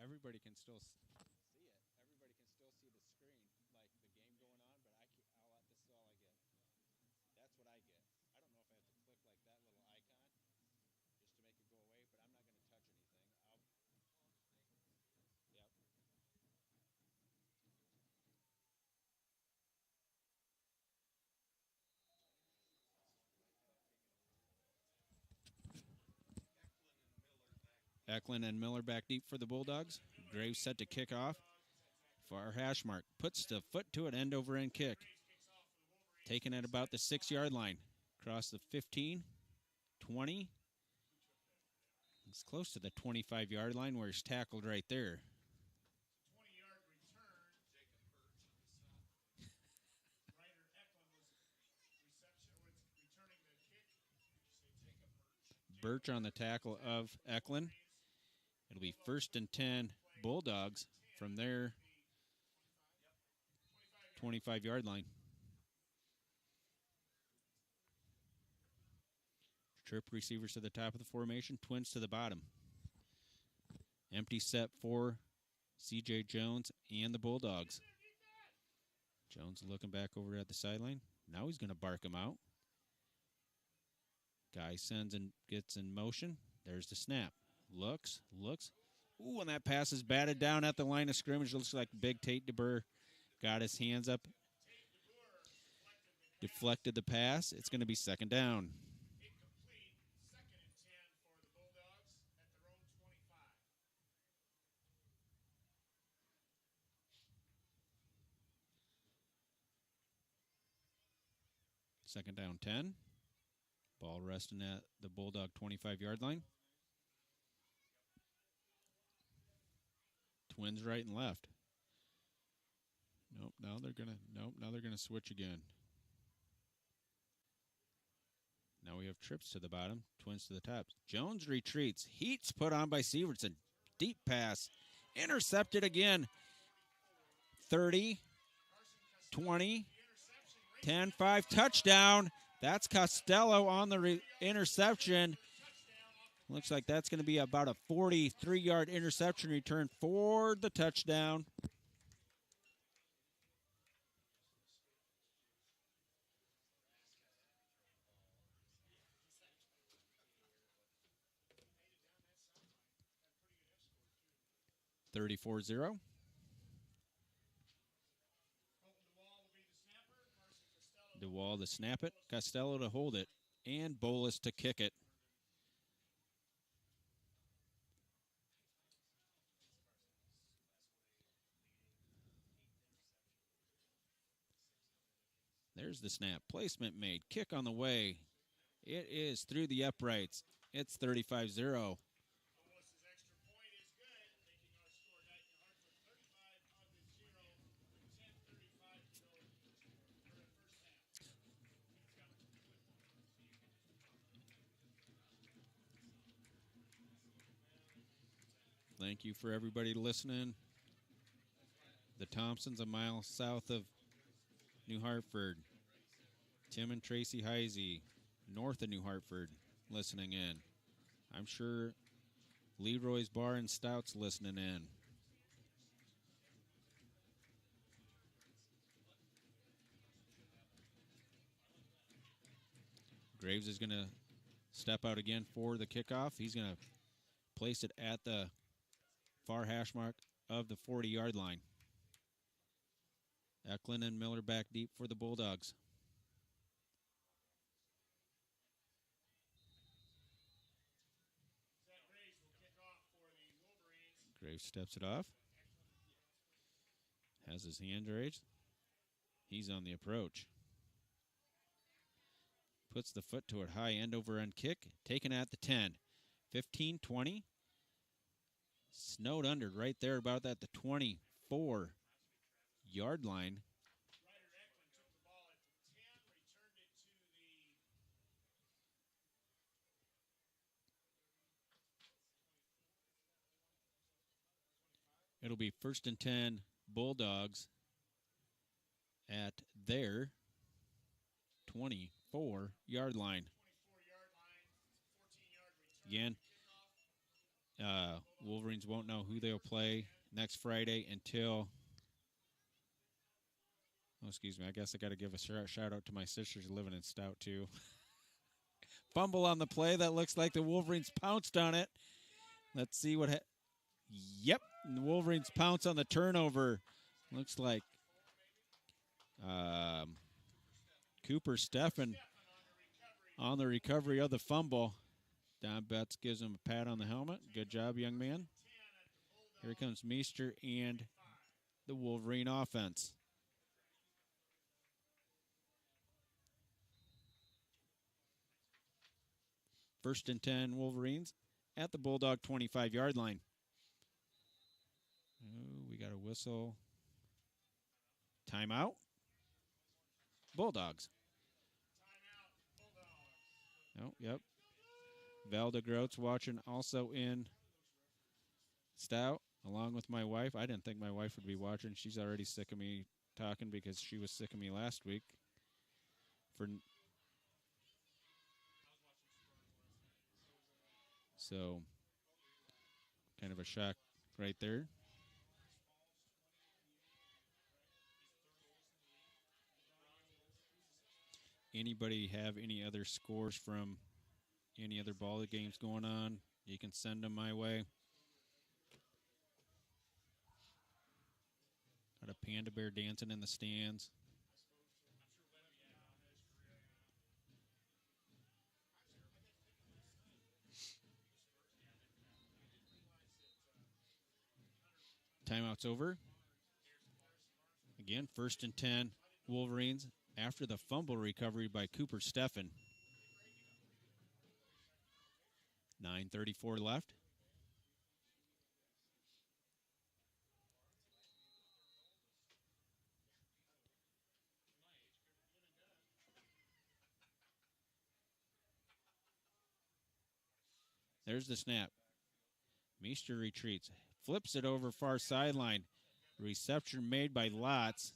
Everybody can still see it. Everybody can still see the screen, like the game going on, but this is all I get. That's what I get. I don't know if I have to click like that little icon just to make it go away, but I'm not going to touch anything. Yep. Eklund and Miller back deep for the Bulldogs. Graves set to kick off. Far hash mark. Puts the foot to it, end over end kick. Taken at about the 6-yard line. Across the 15, 20. It's close to the 25-yard line where he's tackled right there. 20-yard return. Ryder Eklund was returning the kick. Birch on the tackle of Eklund. It'll be 1st and 10 Bulldogs from their 25-yard line. Trip receivers to the top of the formation, twins to the bottom. Empty set for C.J. Jones and the Bulldogs. Jones looking back over at the sideline. Now he's going to bark him out. Guy sends and gets in motion. There's the snap. Looks. Ooh, and that pass is batted down at the line of scrimmage. Looks like big Tate DeBoer got his hands up. Deflected the pass. It's going to be 2nd down. Second down 10. Ball resting at the Bulldog 25-yard line. Twins right and left. Now they're gonna switch again. Now we have trips to the bottom, twins to the top. Jones retreats. Heat's put on by Severson. Deep pass. Intercepted again. 30, 20, 10, 5, touchdown. That's Costello on the interception. Looks like that's going to be about a 43-yard interception return for the touchdown. (34-0). DeWall to snap it, Costello to hold it, and Bolus to kick it. There's the snap. Placement made. Kick on the way. It is through the uprights. It's 35-0. Thank you for everybody listening. The Thompsons a mile south of New Hartford. Tim and Tracy Heisey, north of New Hartford, listening in. I'm sure Leroy's Bar and Stout's listening in. Graves is going to step out again for the kickoff. He's going to place it at the far hash mark of the 40-yard line. Eklund and Miller back deep for the Bulldogs. Graves steps it off. Has his hand raised. He's on the approach. Puts the foot to it high, end over end kick. Taken at the 10. 15-20. Snowed under right there about at the 24-yard line. Ryder Eklund took the ball at the 10, returned it to the It'll be 1st and 10 Bulldogs at their 24-yard line. 24-yard line, 14-yard return. Again, Wolverines won't know who they'll play next Friday until... Oh, excuse me. I guess I got to give a shout out to my sisters living in Stout, too. Fumble on the play. That looks like the Wolverines pounced on it. Let's see what... Yep. The Wolverines pounce on the turnover. Looks like Cooper Steffen on the recovery of the fumble. Don Betts gives him a pat on the helmet. Good job, young man. Here comes Meester and the Wolverine offense. First and 10 Wolverines at the Bulldog 25-yard line. Oh, we got a whistle. Timeout. Bulldogs. Oh, yep. Velda Groats watching also in Stout, along with my wife. I didn't think my wife would be watching. She's already sick of me talking because she was sick of me last week. So, kind of a shock right there. Anybody have any other scores from any other ball games going on? You can send them my way. Got a panda bear dancing in the stands. Timeout's over. Again, 1st and 10 Wolverines after the fumble recovery by Cooper Steffen. 9:34 left. There's the snap. Meester retreats. Flips it over far sideline. Reception made by Lotz.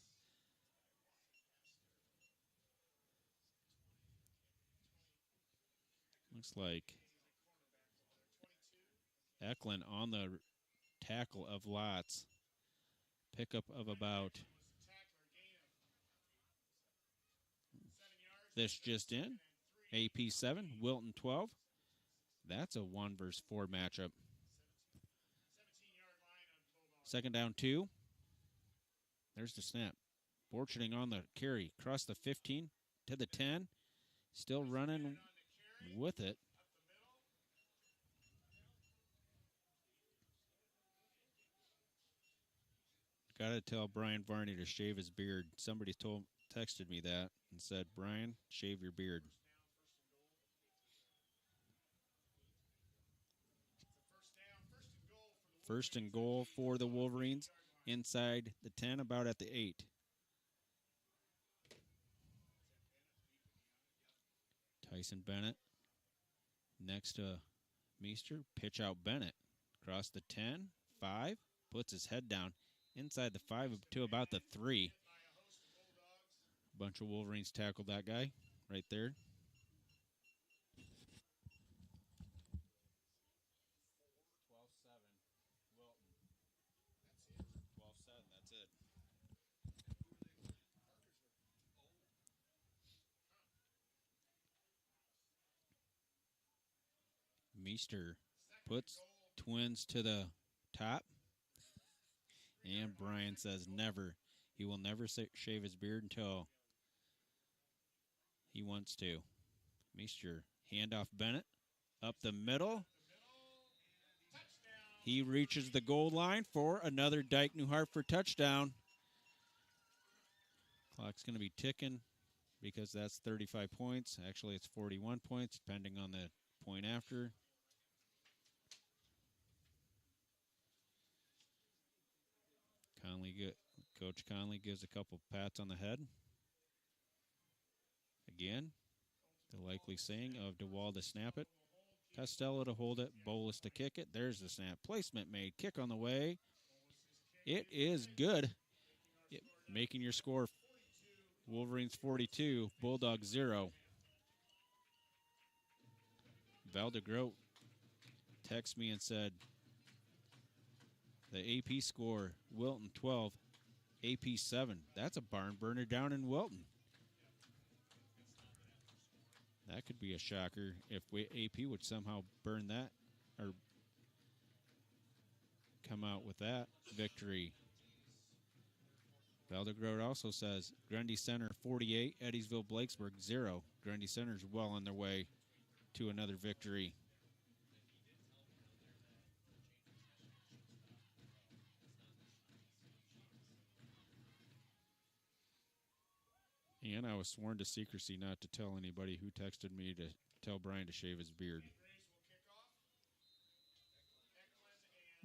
Looks like Eklund on the tackle of Lotz. Pickup of about... This just in. AP 7, Wilton 12. That's a 1 versus 4 matchup. 2nd down 2. There's the snap. Borchening on the carry. Across the 15 to the 10. Still running with it. Got to tell Brian Varney to shave his beard. Somebody texted me that and said, Brian, shave your beard. First and goal for the Wolverines inside the 10, about at the 8. Tyson Bennett next to Meester. Pitch out Bennett. Across the 10, 5. Puts his head down inside the 5 to about the 3. Bunch of Wolverines tackled that guy right there. Meester puts Twins to the top. And Brian says never. He will never shave his beard until he wants to. Meester, handoff Bennett. Up the middle. He reaches the goal line for another Dike-New Hartford touchdown. Clock's going to be ticking because that's 35 points. Actually, it's 41 points, depending on the point after. Coach Conley gives a couple pats on the head. Again, the likely saying of DeWall to snap it. Costello to hold it. Bolus to kick it. There's the snap. Placement made. Kick on the way. It is good. Making your score Wolverines 42, Bulldog 0. Valdegroat texted me and said the AP score, Wilton 12, AP 7. That's a barn burner down in Wilton. That could be a shocker if AP would somehow burn that or come out with that victory. Valdegroat also says Grundy Center 48, Eddiesville Blakesburg 0. Grundy Center's well on their way to another victory. And I was sworn to secrecy not to tell anybody who texted me to tell Brian to shave his beard.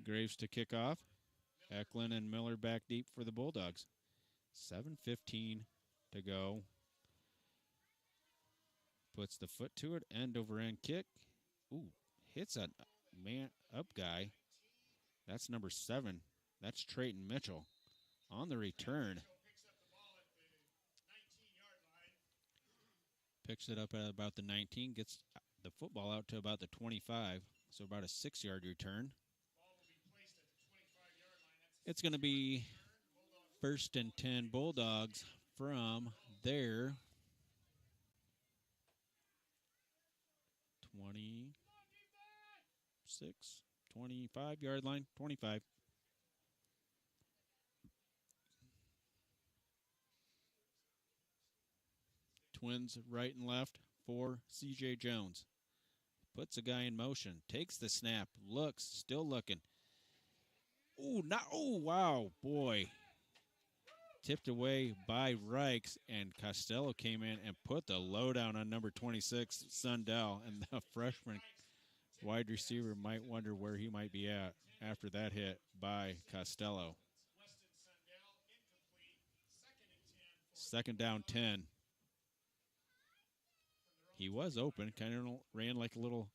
Graves to kick off. Eklund and Miller back deep for the Bulldogs. 7:15 to go. Puts the foot to it. End over end kick. Ooh, hits a man up guy. That's number 7. That's Trayton Mitchell on the return. Picks it up at about the 19. Gets the football out to about the 25. So about a 6-yard return. It's going to be 1st and 10 Bulldogs from their 25-yard line. 25. Twins right and left for C.J. Jones. Puts a guy in motion. Takes the snap. Looks. Still looking. Wow, boy. Tipped away by Reichs, and Costello came in and put the lowdown on number 26, Sundell, and the freshman wide receiver might wonder where he might be at after that hit by Costello. 2nd down 10. He was open, kind of ran like a little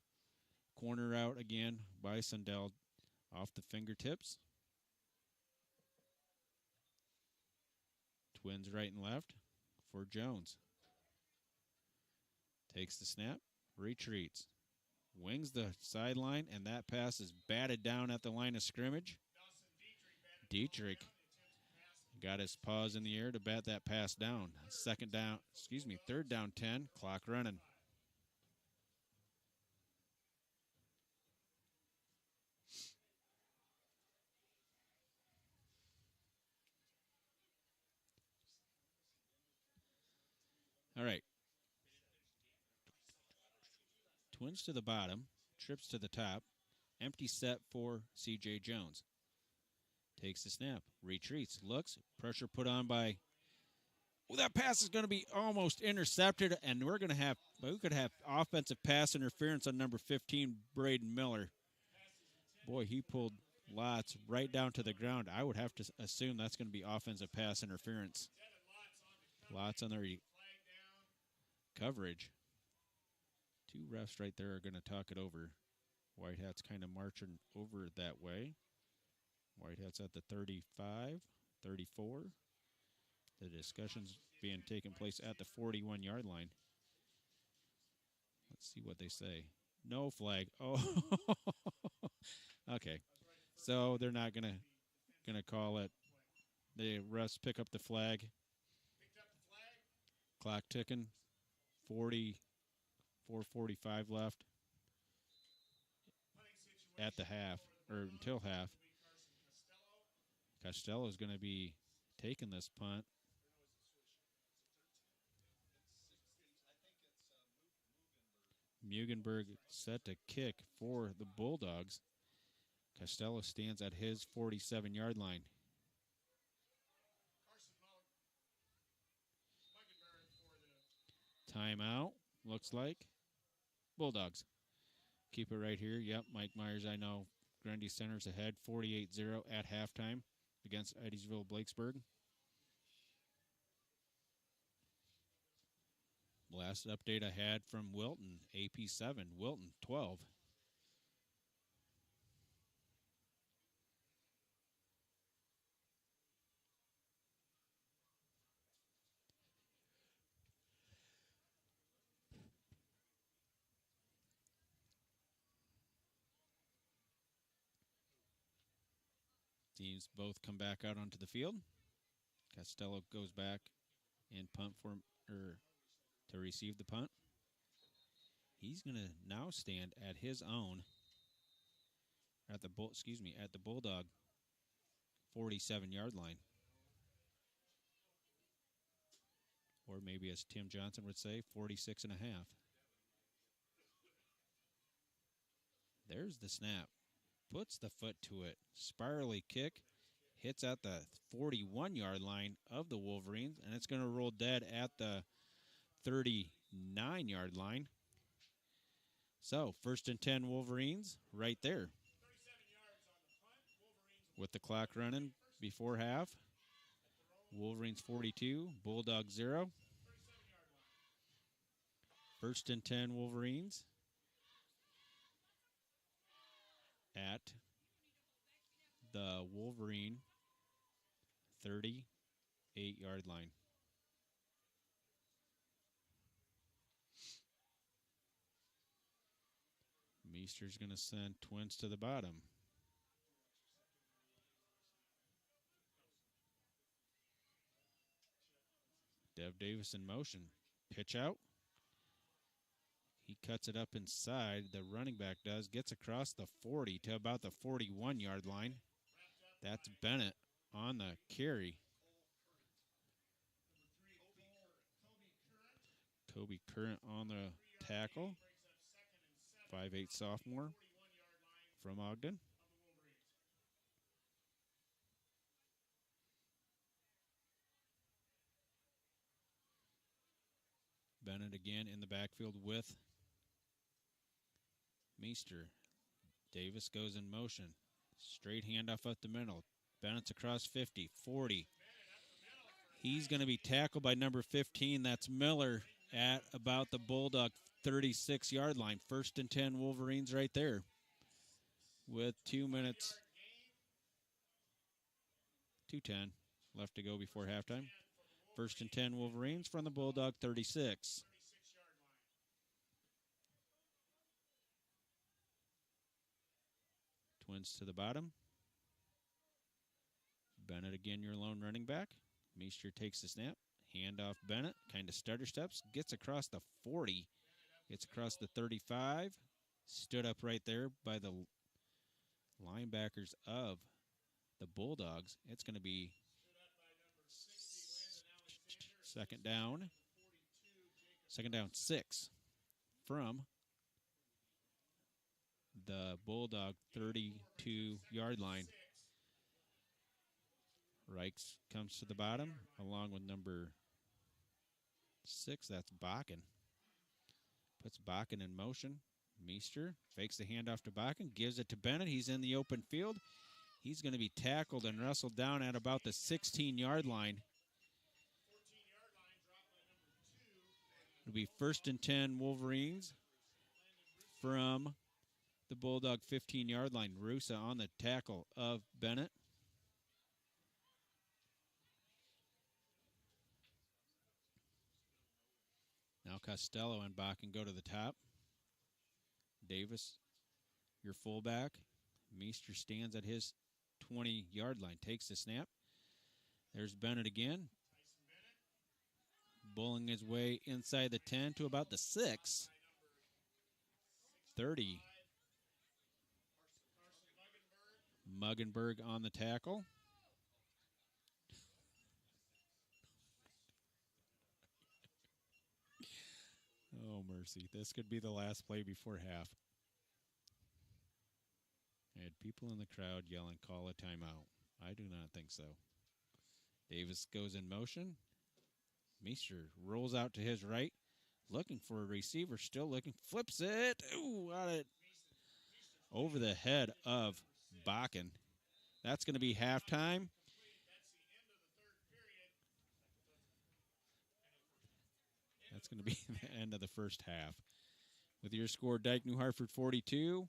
corner out again by Sundell off the fingertips. Twins right and left for Jones. Takes the snap, retreats, wings the sideline, and that pass is batted down at the line of scrimmage. Dietrich got his paws in the air to bat that pass down. 3rd down 10, clock running. All right. Twins to the bottom, trips to the top, empty set for C.J. Jones. Takes the snap, retreats, looks, pressure put on by. That pass is going to be almost intercepted, and we could have offensive pass interference on number 15, Braden Miller. Boy, he pulled Lots right down to the ground. I would have to assume that's going to be offensive pass interference. Lots on their coverage. 2 refs right there are going to talk it over. Whitehat's kind of marching over that way. Whitehat's at the 35, 34. The discussion's being taken place at the 41-yard line. Let's see what they say. No flag. Oh, okay. So they're not gonna call it. The refs pick up the flag. Clock ticking. 4:45 left at the half, or until half. Costello is going to be taking this punt. Mugenberg set to kick for the Bulldogs. Costello stands at his 47-yard line. Timeout, looks like. Bulldogs. Keep it right here. Yep, Mike Myers, I know. Grundy Center's ahead, 48-0 at halftime. against Eddiesville-Blakesburg. Last update I had from Wilton, AP 7, Wilton 12. Teams both come back out onto the field. Costello goes back and punt to receive the punt. He's going to now stand at his own at the Bulldog 47-yard line. Or maybe, as Tim Johnson would say, 46 and a half. There's the snap. Puts the foot to it. Spirally kick. Hits at the 41-yard line of the Wolverines, and it's going to roll dead at the 39-yard line. So, 1st and 10 Wolverines right there. With the clock running before half. Wolverines 42, Bulldog 0. 1st and 10 Wolverines at the Wolverine 38-yard line. Meester's going to send Twins to the bottom. Dev Davis in motion. Pitch out. He cuts it up inside. The running back does. Gets across the 40 to about the 41-yard line. That's Bennett on the carry. Kobe Current on the tackle. 5'8" sophomore from Ogden. Bennett again in the backfield with Meester. Davis goes in motion. Straight handoff up the middle. Bennett's across 50, 40. He's going to be tackled by number 15. That's Miller at about the Bulldog 36-yard line. 1st and 10 Wolverines right there with 2 minutes, 2:10 left to go before halftime. 1st and 10 Wolverines from the Bulldog 36. Twins to the bottom. Bennett again, your lone running back. Meester takes the snap. Hand off Bennett. Kind of stutter steps. Gets across the 40. Gets across the 35. Stood up right there by the linebackers of the Bulldogs. It's going to be second down. Second down 6 from the Bulldog 32-yard line. Reichs comes to the bottom along with number 6. That's Bakken. Puts Bakken in motion. Meester fakes the handoff to Bakken. Gives it to Bennett. He's in the open field. He's going to be tackled and wrestled down at about the 16-yard line. It'll be 1st and 10 Wolverines from the Bulldog 15-yard line. Rusa on the tackle of Bennett. Now Costello and Bakken go to the top. Davis, your fullback. Meester stands at his 20-yard line. Takes the snap. There's Bennett again. Bulling his way inside the 10 to about the 6. 30. Muggenberg on the tackle. Oh, mercy. This could be the last play before half. I had people in the crowd yelling, call a timeout. I do not think so. Davis goes in motion. Meester rolls out to his right. Looking for a receiver. Still looking. Flips it. Ooh, got it over the head of Bakken. That's going to be halftime. That's going to be the end of the first half. With your score, Dike-New Hartford 42,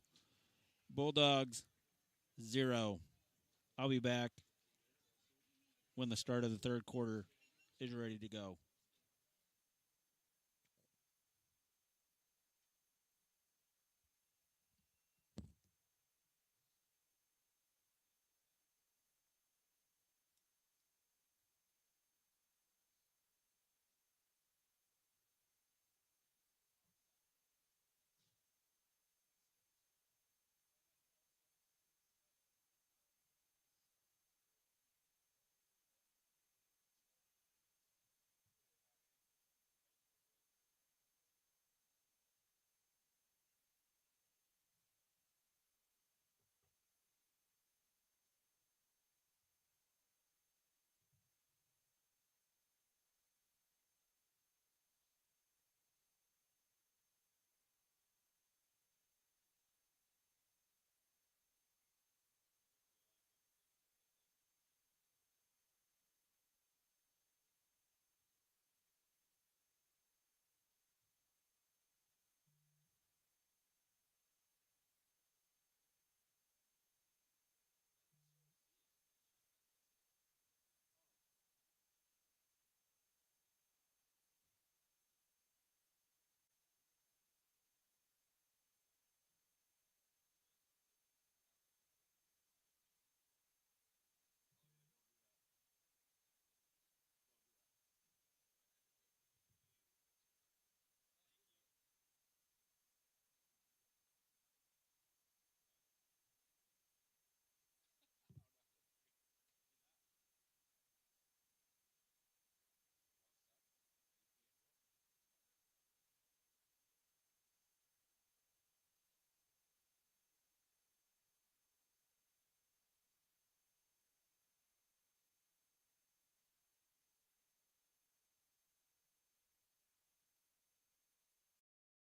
Bulldogs 0. I'll be back when the start of the third quarter is ready to go.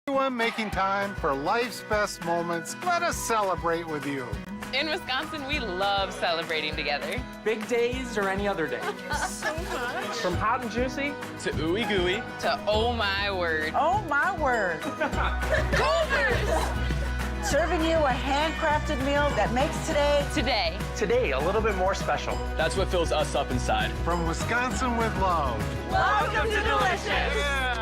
Everyone making time for life's best moments, let us celebrate with you. In Wisconsin, we love celebrating together. Big days or any other day. So much. From hot and juicy to ooey gooey to oh my word. Oh my word. Gophers! Serving you a handcrafted meal that makes today a little bit more special. That's what fills us up inside. From Wisconsin with love. Welcome to Delicious! Yeah.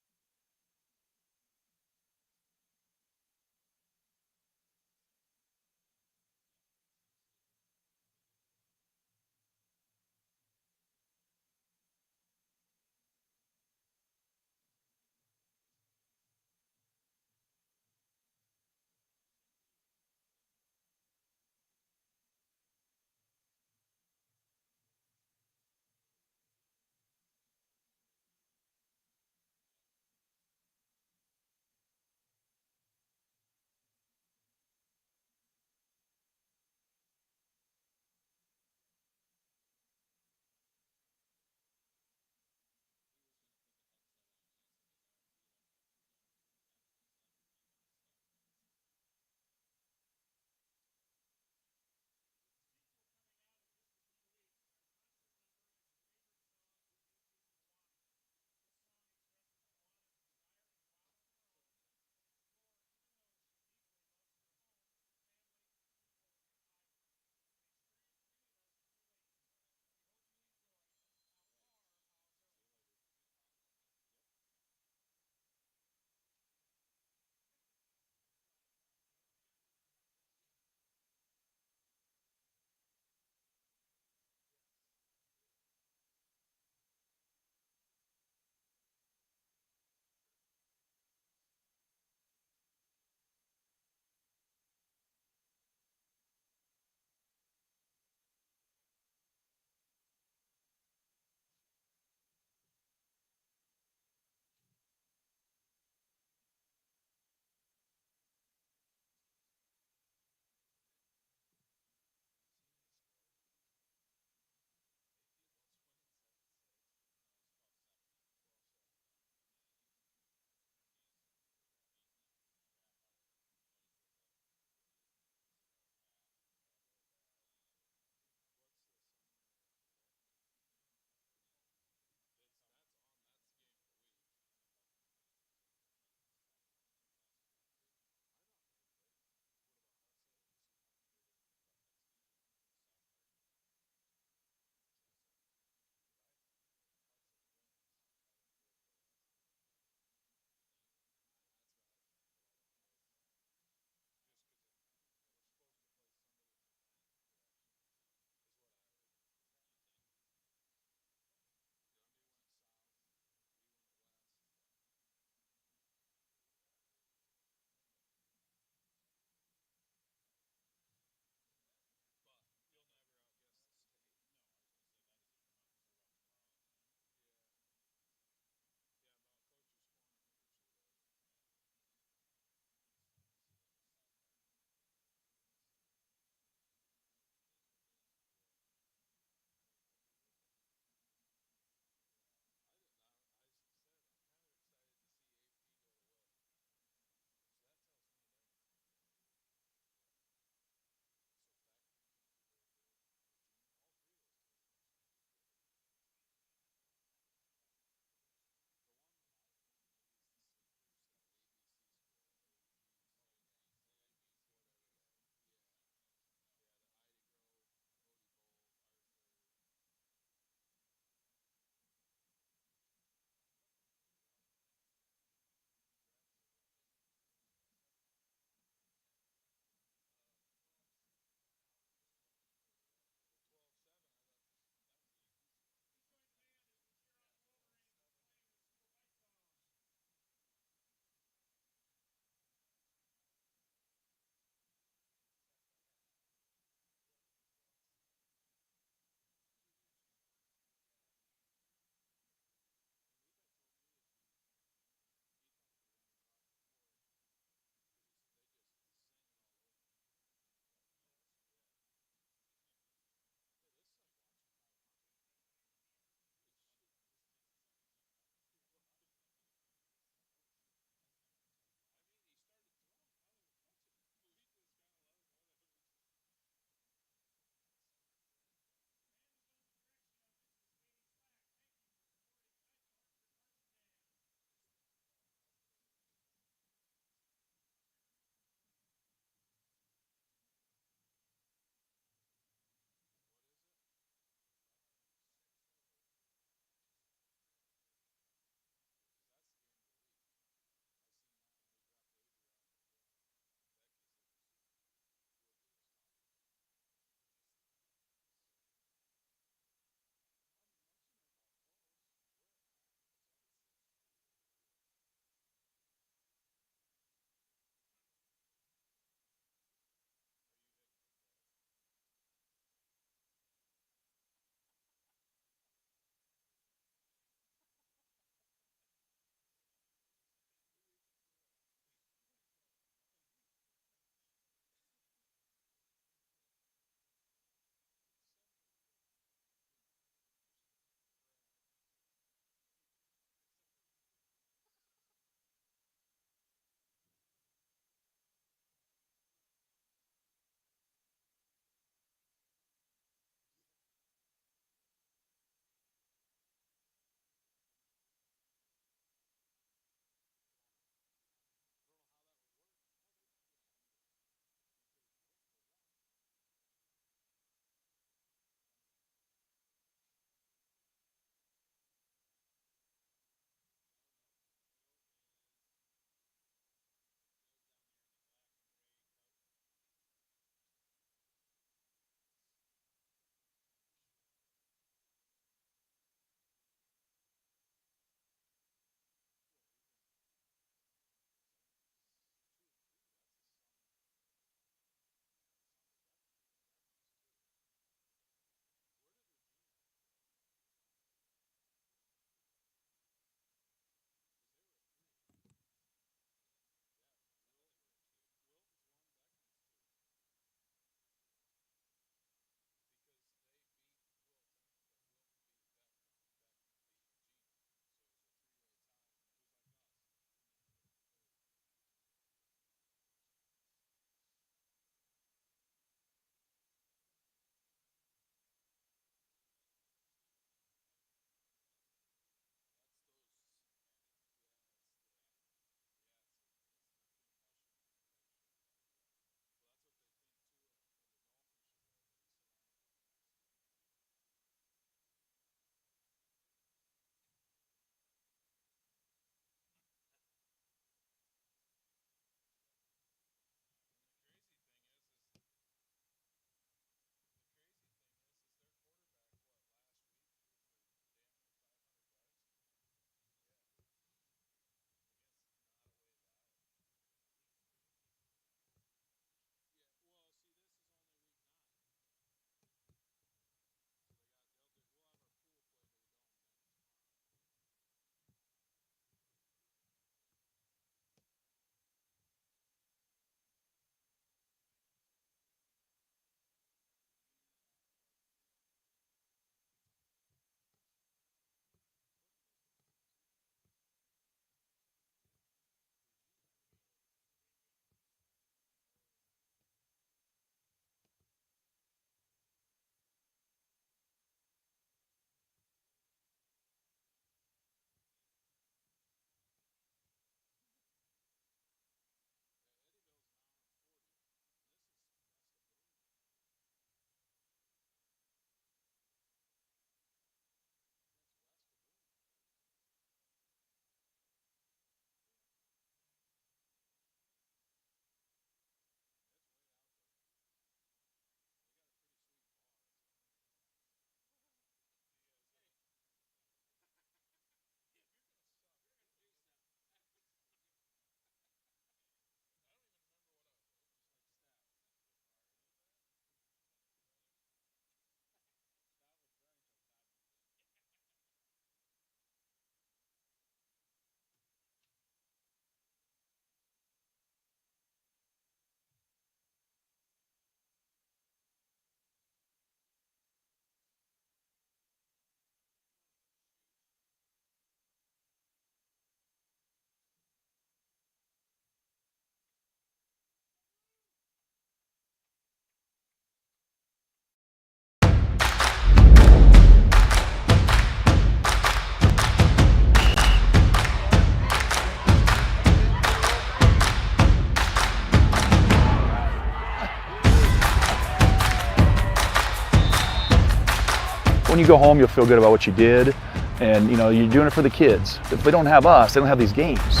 When you go home, you'll feel good about what you did, and you know you're doing it for the kids. If they don't have us, they don't have these games.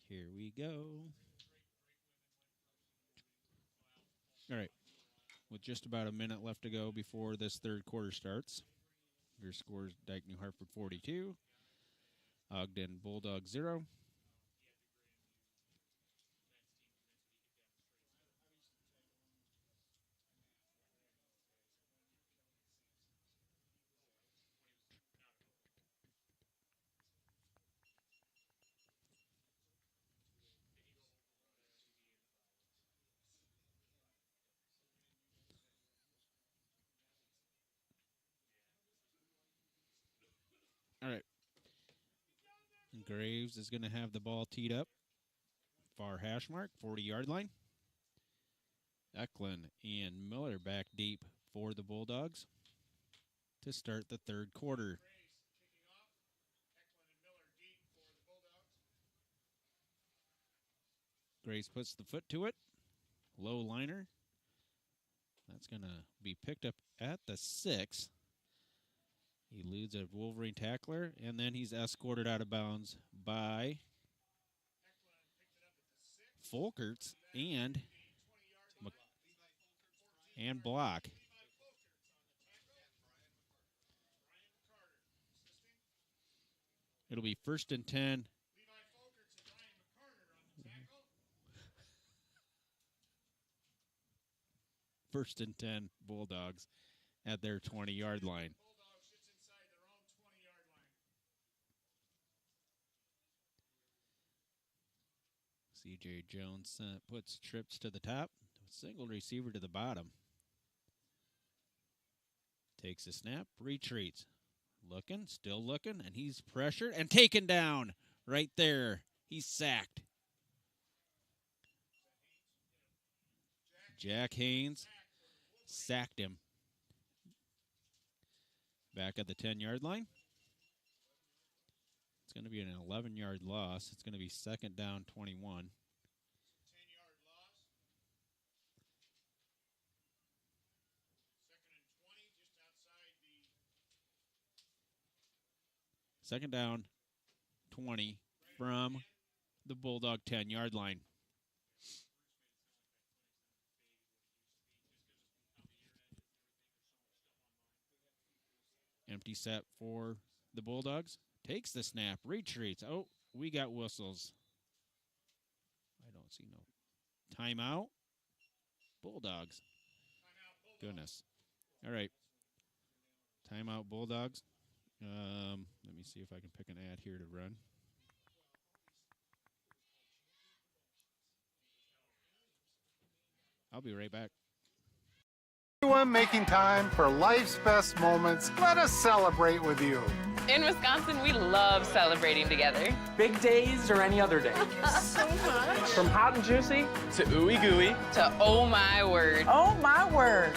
Here we go. All right. With just about a minute left to go before this third quarter starts, your scores: Dike-New Hartford 42, Ogden Bulldog 0. All right. Graves is going to have the ball teed up. Far hash mark, 40-yard line. Eklund and Miller back deep for the Bulldogs to start the third quarter. Graves puts the foot to it. Low liner. That's going to be picked up at the 6. He eludes a Wolverine tackler, and then he's escorted out of bounds by Fulkerson and block. It'll be 1st and 10. First and 10 Bulldogs at their 20-yard line. C.J. Jones puts trips to the top. Single receiver to the bottom. Takes a snap, retreats. Looking, still looking, and he's pressured and taken down right there. He's sacked. Jack Haynes sacked him. Back at the 10-yard line. It's going to be an 11-yard loss. It's going to be 2nd down, 21. 10-yard loss. 2nd and 20, just outside the... 2nd down, 20 from the Bulldog 10-yard line. Empty set for the Bulldogs. Takes the snap, retreats. Oh, we got whistles. I don't see no. Timeout. Bulldogs. Goodness. All right. Timeout Bulldogs. Let me see if I can pick an ad here to run. I'll be right back. Everyone making time for life's best moments, let us celebrate with you. In Wisconsin, we love celebrating together. Big days or any other day. So much. From hot and juicy to ooey gooey To oh my word. Oh my word.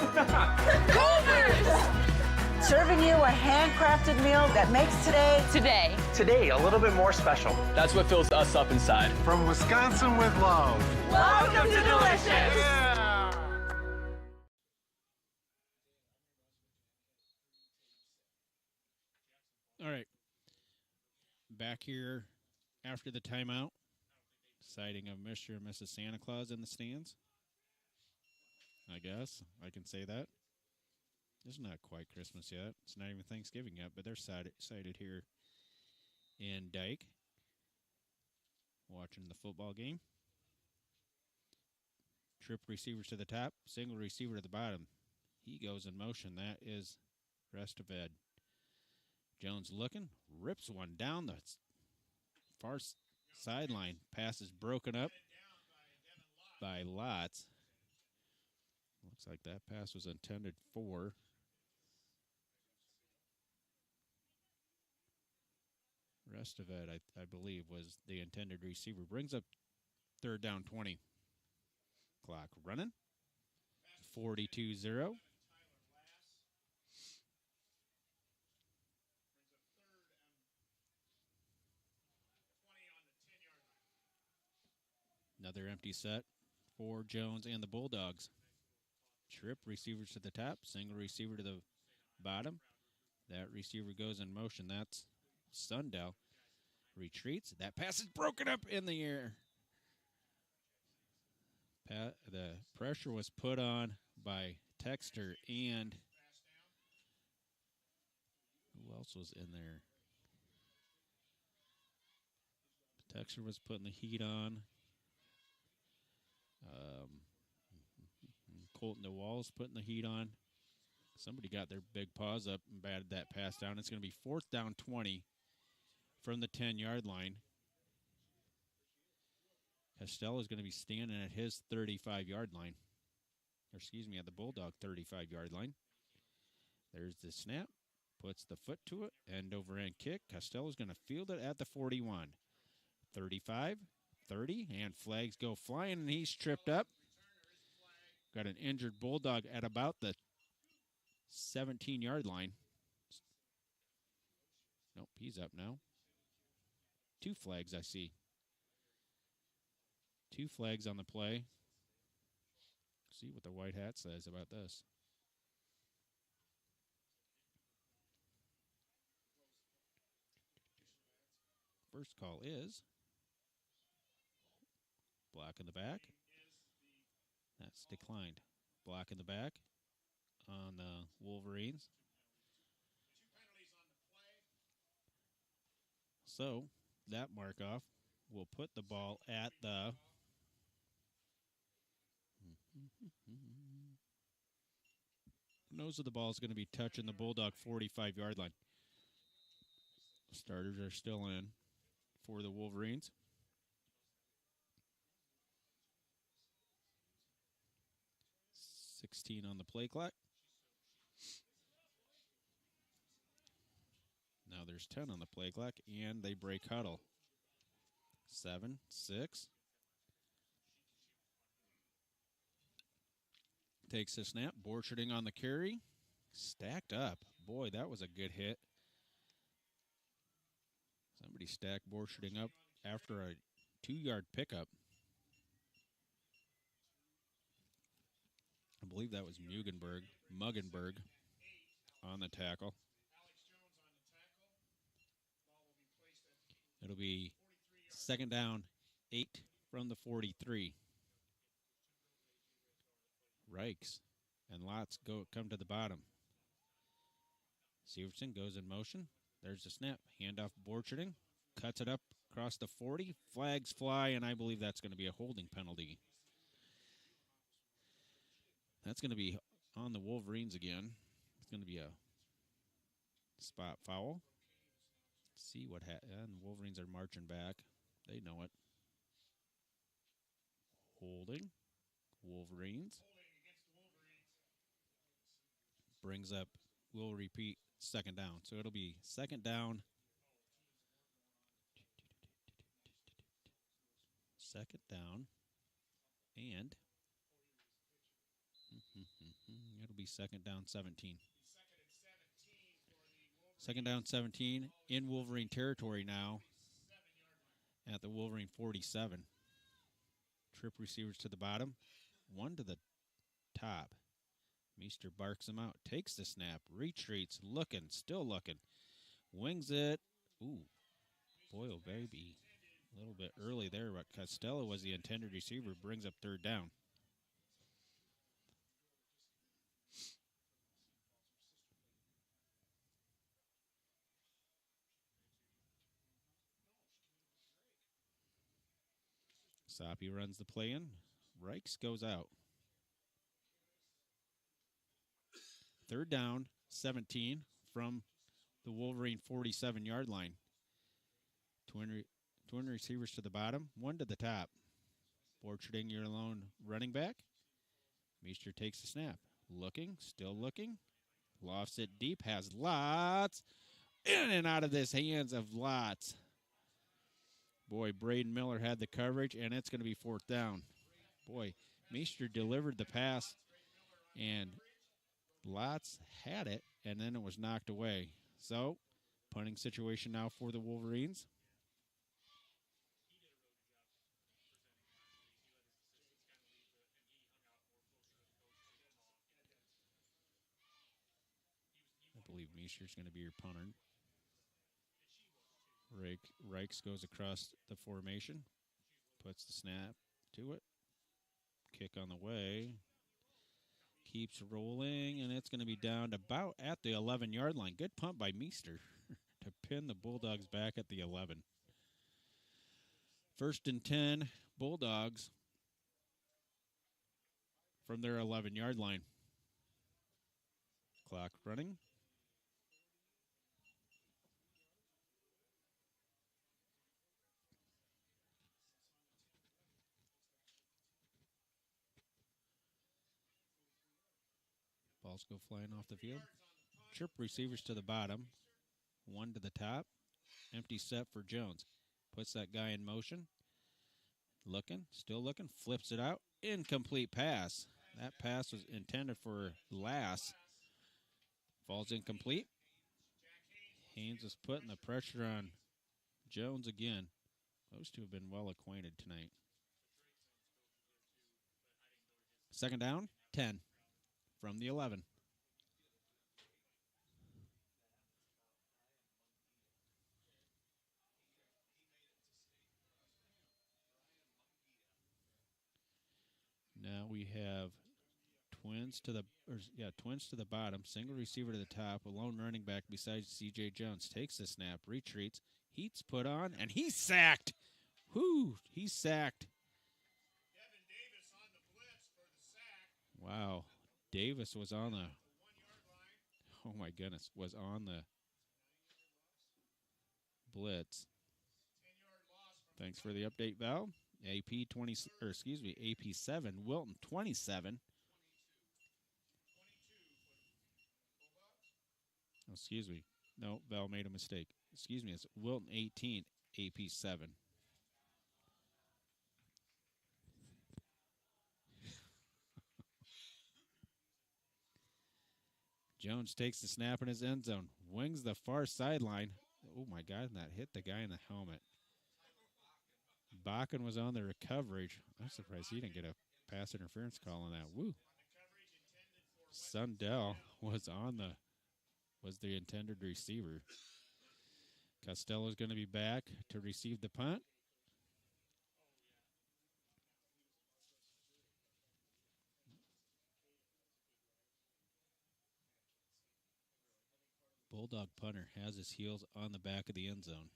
Serving you a handcrafted meal that makes Today. Today, a little bit more special. That's what fills us up inside. From Wisconsin with love. Welcome to Delicious. Yeah. All right. Back here after the timeout. Sighting of Mr. and Mrs. Santa Claus in the stands. I guess I can say that. It's not quite Christmas yet. It's not even Thanksgiving yet, but they're sighted here in Dike. Watching the football game. Trip receivers to the top, single receiver to the bottom. He goes in motion. That is rest of Ed. Jones looking, rips one down the far sideline. Pass is broken up by Lots. Looks like that pass was intended for rest of Ed, I believe, was the intended receiver. Brings up 3rd down 20. Clock running. 42-0. Another empty set for Jones and the Bulldogs. Trip receivers to the top, single receiver to the bottom. That receiver goes in motion. That's Sundell. Retreats. That pass is broken up in the air. The pressure was put on by Texter and who else was in there? Texter was putting the heat on. Colton DeWall's putting the heat on. Somebody got their big paws up and batted that pass down. It's going to be 4th down 20 from the 10-yard line. Costello is going to be standing at his 35-yard line. Or excuse me, at the Bulldog 35-yard line. There's the snap. Puts the foot to it. End over end kick. Costello is going to field it at the 41. 35, 30, and flags go flying, and he's tripped up. Got an injured Bulldog at about the 17-yard line. Nope, he's up now. 2 flags, I see. 2 flags on the play. See what the white hat says about this. First call is block in the back. That's declined. Block in the back on the Wolverines. So that mark off will put the ball at the nose of the ball is going to be touching the Bulldog 45-yard line. Starters are still in for the Wolverines. $16 on the play clock. Now there's 10 on the play clock, and they break huddle. 7, 6. Takes the snap. Borcherding on the carry. Stacked up. Boy, that was a good hit. Somebody stacked Borcherding up after a 2-yard pickup. I believe that was Muggenberg on the tackle. It'll be 2nd down, 8 from the 43. Reichs and Lots come to the bottom. Severson goes in motion. There's the snap. Handoff Borcherding. Cuts it up across the 40. Flags fly, and I believe that's going to be a holding penalty. That's going to be on the Wolverines again. It's going to be a spot foul. See what happens. The Wolverines are marching back. They know it. Holding. Wolverines. Brings up, we'll repeat, 2nd down. So it'll be 2nd down. 2nd down. And it'll be 2nd down 17. 2nd down 17 in Wolverine territory now at the Wolverine 47. Trip receivers to the bottom. 1 to the top. Meester barks him out. Takes the snap. Retreats. Looking. Still looking. Wings it. Ooh. Boy, oh baby. A little bit early there, but Costello was the intended receiver, brings up third down. Soppy runs the play in. Reichs goes out. Third down, 17 from the Wolverine 47-yard line. Twin receivers to the bottom, one to the top. Borcherding, your lone running back. Meester takes the snap. Looking, still looking. Lofts it deep, has Lots. In and out of the hands of Lots. Boy, Braden Miller had the coverage, and it's going to be fourth down. Boy, Meester delivered the pass, and Lots had it, and then it was knocked away. So, punting situation now for the Wolverines. I believe Meester's going to be your punter. Reichs goes across the formation, puts the snap to it. Kick on the way. Keeps rolling, and it's going to be down to about at the 11-yard line. Good punt by Meester to pin the Bulldogs back at the 11. First and 10, Bulldogs from their 11-yard line. Clock running. Balls go flying off the field. Trip receivers to the bottom. One to the top. Empty set for Jones. Puts that guy in motion. Looking, still looking. Flips it out. Incomplete pass. That pass was intended for Lass. Falls incomplete. Haynes is putting the pressure on Jones again. Those two have been well acquainted tonight. Second down, 10. From the 11. Now we have twins to the bottom, single receiver to the top, a lone running back besides C.J. Jones. Takes the snap, retreats, heat's put on, and he's sacked. Whoo, he's sacked. Devin Davis on the blitz for the sack. Wow. Davis was on the, oh my goodness, was on the blitz. Thanks for the update, Val. AP 7, Wilton 27. Oh, excuse me. No, Val made a mistake. Excuse me, it's Wilton 18, AP 7. Jones takes the snap in his end zone. Wings the far sideline. Oh, my God, and that hit the guy in the helmet. Bakken was on the recovery. I'm surprised he didn't get a pass interference call on that. Woo. Sundell was the intended receiver. Costello's going to be back to receive the punt. Bulldog punter has his heels on the back of the end zone.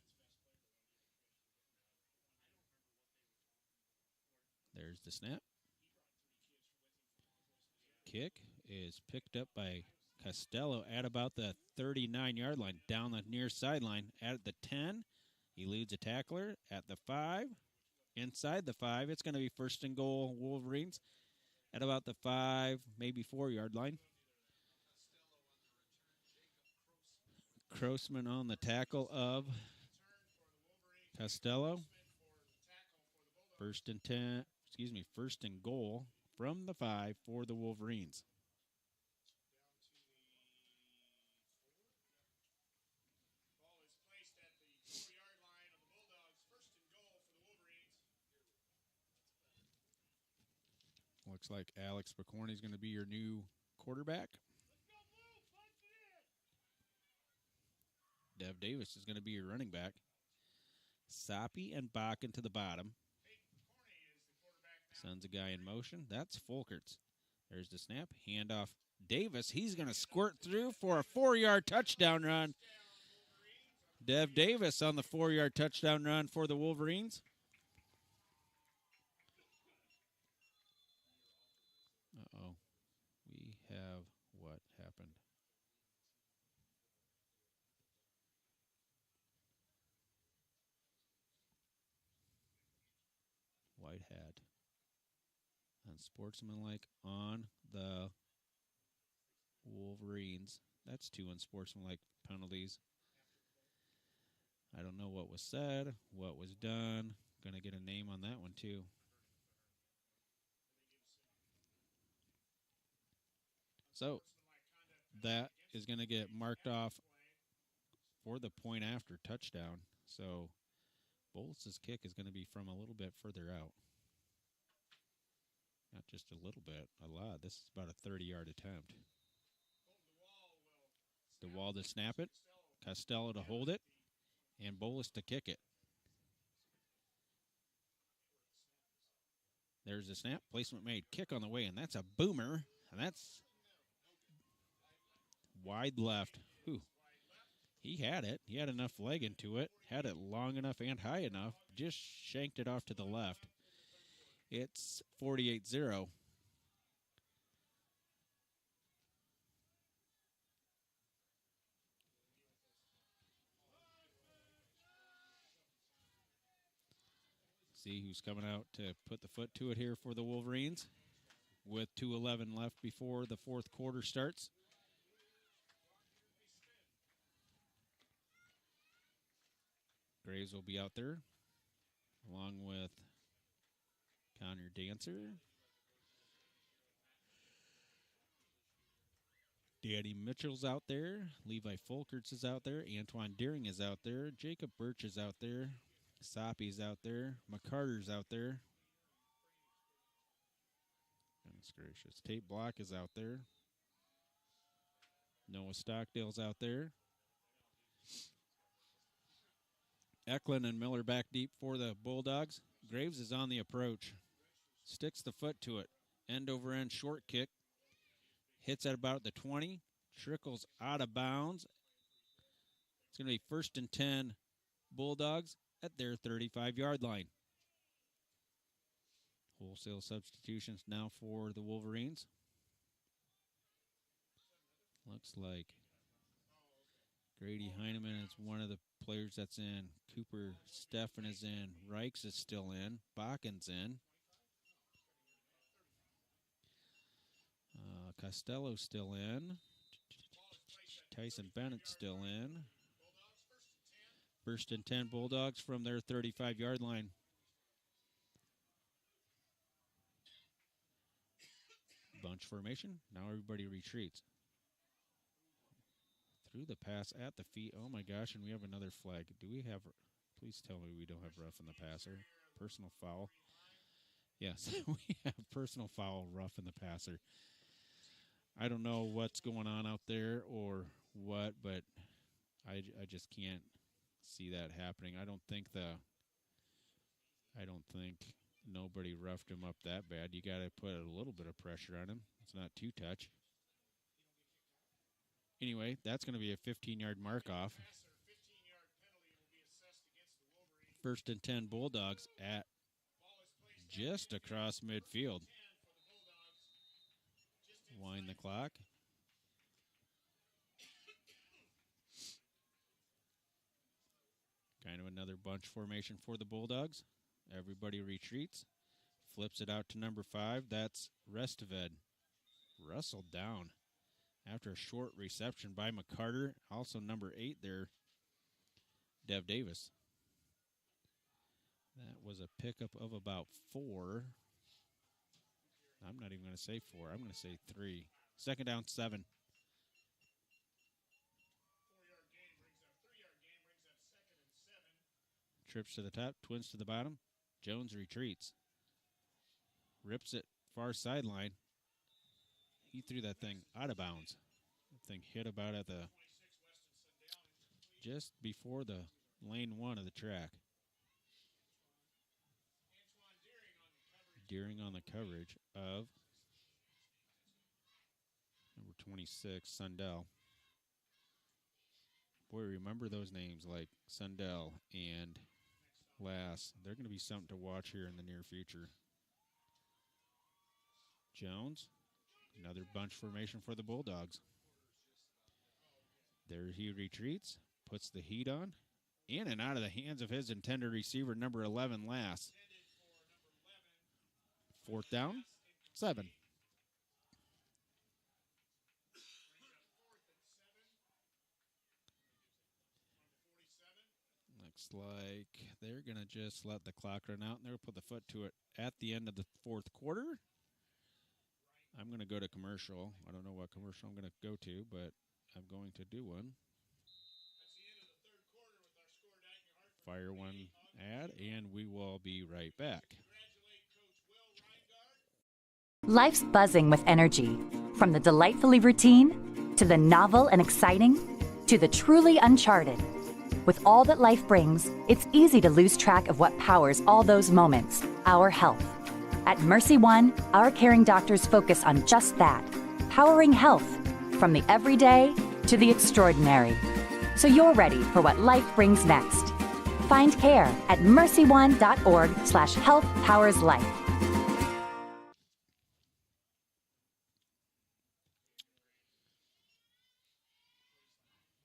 There's the snap. Kick is picked up by Costello at about the 39-yard line, down the near sideline at the 10. Eludes a tackler at the 5. Inside the 5, it's going to be first and goal Wolverines at about the 5, maybe 4-yard line. Crossman on the tackle of Costello. First and goal from the 5 for the Wolverines. Ball is placed at the 4-yard line of the Bulldogs. First and goal for the Wolverines. Looks like Alex Picorni is going to be your new quarterback. Dev Davis is going to be your running back. Soppy and Bakken to the bottom. Sends a guy in motion. That's Fulkerson. There's the snap. Handoff. Davis. He's going to squirt through for a 4-yard touchdown run. Dev Davis on the 4-yard touchdown run for the Wolverines. Uh-oh. We have what happened? White hat. Unsportsmanlike on the Wolverines. That's 2 unsportsmanlike penalties. I don't know what was said, what was done. Going to get a name on that one, too. So, that is going to get marked off for the point after touchdown. So, Bolus's kick is going to be from a little bit further out. Not just a little bit, a lot. This is about a 30-yard attempt. DeWall to snap it, Costello to hold it, and Bolus to kick it. There's the snap, placement made, kick on the way, and that's a boomer, and that's wide left. Whew. He had it. He had enough leg into it, had it long enough and high enough, just shanked it off to the left. It's 48-0. See who's coming out to put the foot to it here for the Wolverines with 2:11 left before the fourth quarter starts. Graves will be out there along with Connor Dancer. Danny Mitchell's out there. Levi Fulkerson is out there. Antoine Deering is out there. Jacob Birch is out there. Soppy's out there. McCarter's out there. Goodness gracious. Tate Block is out there. Noah Stockdale's out there. Eklund and Miller back deep for the Bulldogs. Graves is on the approach. Sticks the foot to it. End over end short kick. Hits at about the 20. Trickles out of bounds. It's going to be 1st and 10 Bulldogs at their 35-yard line. Wholesale substitutions now for the Wolverines. Looks like Grady Heineman is one of the players that's in. Cooper Steffen is in. Reichs is still in. Bakken's in. Costello's still in. Tyson Bennett's still in. 1st and 10 Bulldogs from their 35-yard line. Bunch formation. Now everybody retreats. Through the pass at the feet. Oh, my gosh, and we have another flag. Do we have... Please tell me we don't have rough in the passer. Personal foul. Yes, we have personal foul, rough in the passer. I don't know what's going on out there or what, but I just can't see that happening. I don't think nobody roughed him up that bad. You got to put a little bit of pressure on him. It's not too touch. Anyway, that's going to be a 15-yard mark-off. 1st and 10 Bulldogs at just across midfield. Wind the clock. Kind of another bunch formation for the Bulldogs. Everybody retreats. Flips it out to number 5. That's Restoved. Wrestled down after a short reception by McCarter. Also number 8 there, Dev Davis. That was a pickup of about 4. I'm not even going to say 4. I'm going to say 3. 2nd down, 7. Trips to the top, twins to the bottom. Jones retreats. Rips it far sideline. He threw that thing out of bounds. That thing hit about at the just before the lane 1 of the track. during on the coverage of number 26, Sundell. Boy, remember those names like Sundell and Lass. They're going to be something to watch here in the near future. Jones, another bunch formation for the Bulldogs. There he retreats, puts the heat on, in and out of the hands of his intended receiver, number 11, Lass. 4th down, 7. Looks like they're going to just let the clock run out, and they'll put the foot to it at the end of the 4th quarter. I'm going to go to commercial. I don't know what commercial I'm going to go to, but I'm going to do one. Fire one ad, and we will be right back. Life's buzzing with energy. From the delightfully routine, to the novel and exciting, to the truly uncharted. With all that life brings, it's easy to lose track of what powers all those moments, our health. At Mercy One, our caring doctors focus on just that, powering health, from the everyday to the extraordinary. So you're ready for what life brings next. Find care at mercyone.org/healthpowerslife.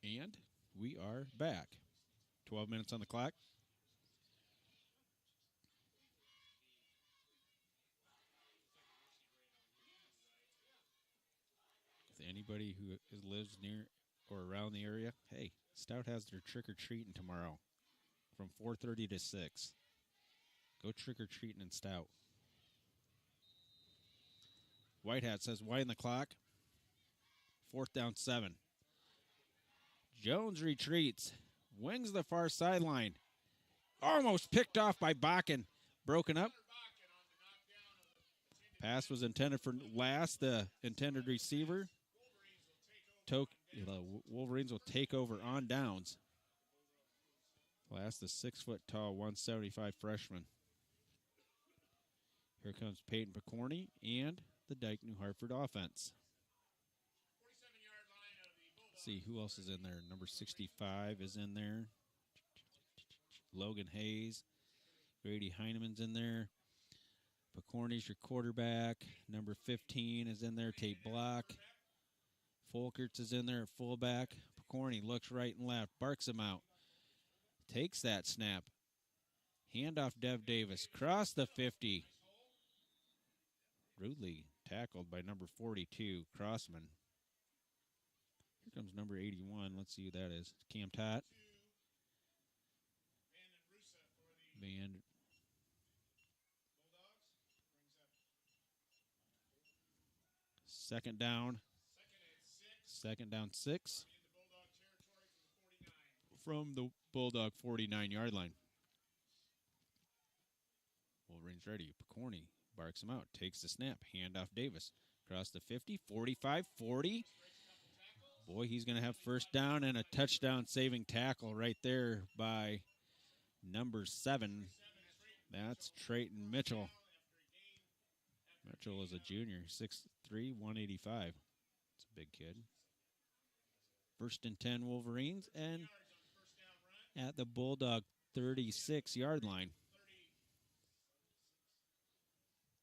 And we are back. 12 minutes on the clock. If anybody who lives near or around the area, hey, Stout has their trick-or-treating tomorrow from 4:30 to 6. Go trick-or-treating in Stout. Whitehat says, wind the clock. 4th down, 7. Jones retreats. Wings the far sideline. Almost picked off by Bakken. Broken up. Pass was intended for Lass, the intended receiver. Wolverines will take over on downs. Lass, the 6-foot-tall, 175 freshman. Here comes Peyton Picorni and the Dike-New Hartford offense. Let's see who else is in there. Number 65 is in there. Logan Hayes. Grady Heineman's in there. Picorni's your quarterback. Number 15 is in there. Tate Block. Fulkerson is in there at fullback. Picorni looks right and left. Barks him out. Takes that snap. Handoff Dev Davis. Cross the 50. Rudely tackled by number 42, Crossman. Here comes number 81. Let's see who that is. Cam Tott. Band. Second down. 6. From the Bulldog 49-yard line. Wolverine's ready. Picorni barks him out. Takes the snap. Handoff Davis. Across the 50, 45, 40. Boy, he's going to have first down and a touchdown saving tackle right there by number 7. That's Trayton Mitchell. Mitchell is a junior, 6'3", 185. It's a big kid. 1st and 10 Wolverines, and at the Bulldog 36-yard line.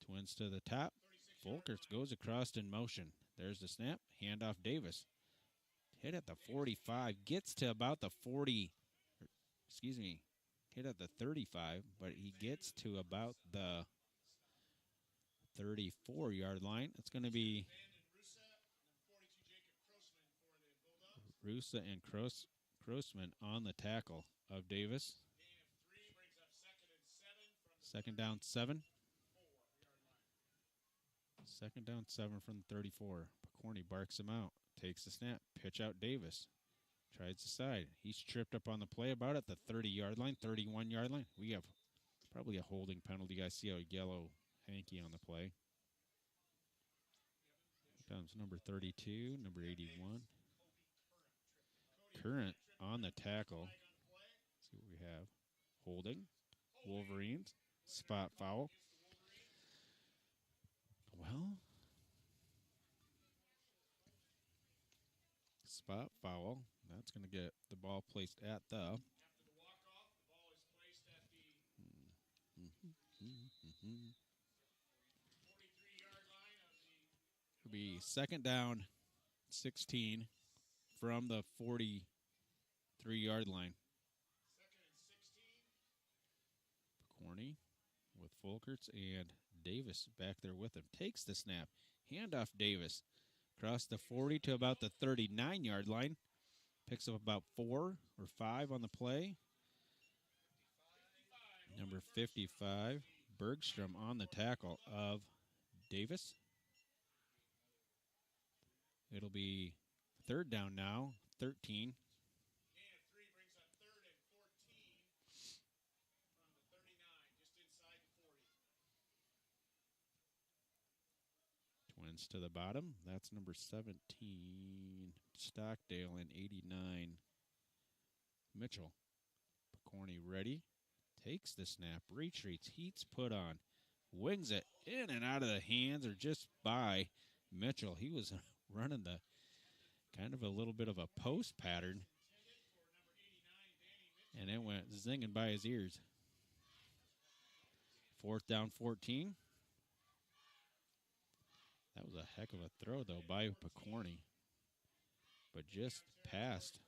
Twins to the top. Fulkerson goes across in motion. There's the snap. Handoff Davis. Hit at the 45. Gets to about the 40. Hit at the 35, but he gets to about the 34-yard line. It's going to be Rusa and Crossman on the tackle of Davis. 2nd down, 7. 2nd down, 7 from the 34. Picorni barks him out. Takes the snap. Pitch out Davis. Tries the side. He's tripped up on the play about at the 30-yard line, 31-yard line. We have probably a holding penalty. I see a yellow hanky on the play. Here comes number 32, number 81. Current on the tackle. Let's see what we have. Holding. Wolverines. Spot foul. Well, spot foul. That's going to get the ball placed at the. After the walk-off, the ball is placed at the 43-yard line of the. It'll be second down, 16 from the 43-yard line. Second and 16. Corny with Fulkerson and Davis back there with him. Takes the snap. Handoff Davis. Across the 40 to about the 39-yard line. Picks up about 4 or 5 on the play. Number 55, Bergstrom on the tackle of Davis. It'll be third down now, 13. Gain of 3 brings up third and 14 from the 39, just inside the 40. Twins to the bottom. That's number 17, Stockdale, and 89, Mitchell. Picorni ready. Takes the snap. Retreats. Heat's put on. Wings it in and out of the hands or just by Mitchell. He was running the kind of a little bit of a post pattern. And it went zinging by his ears. Fourth down, 14. That was a heck of a throw, though, by Picorni. But just past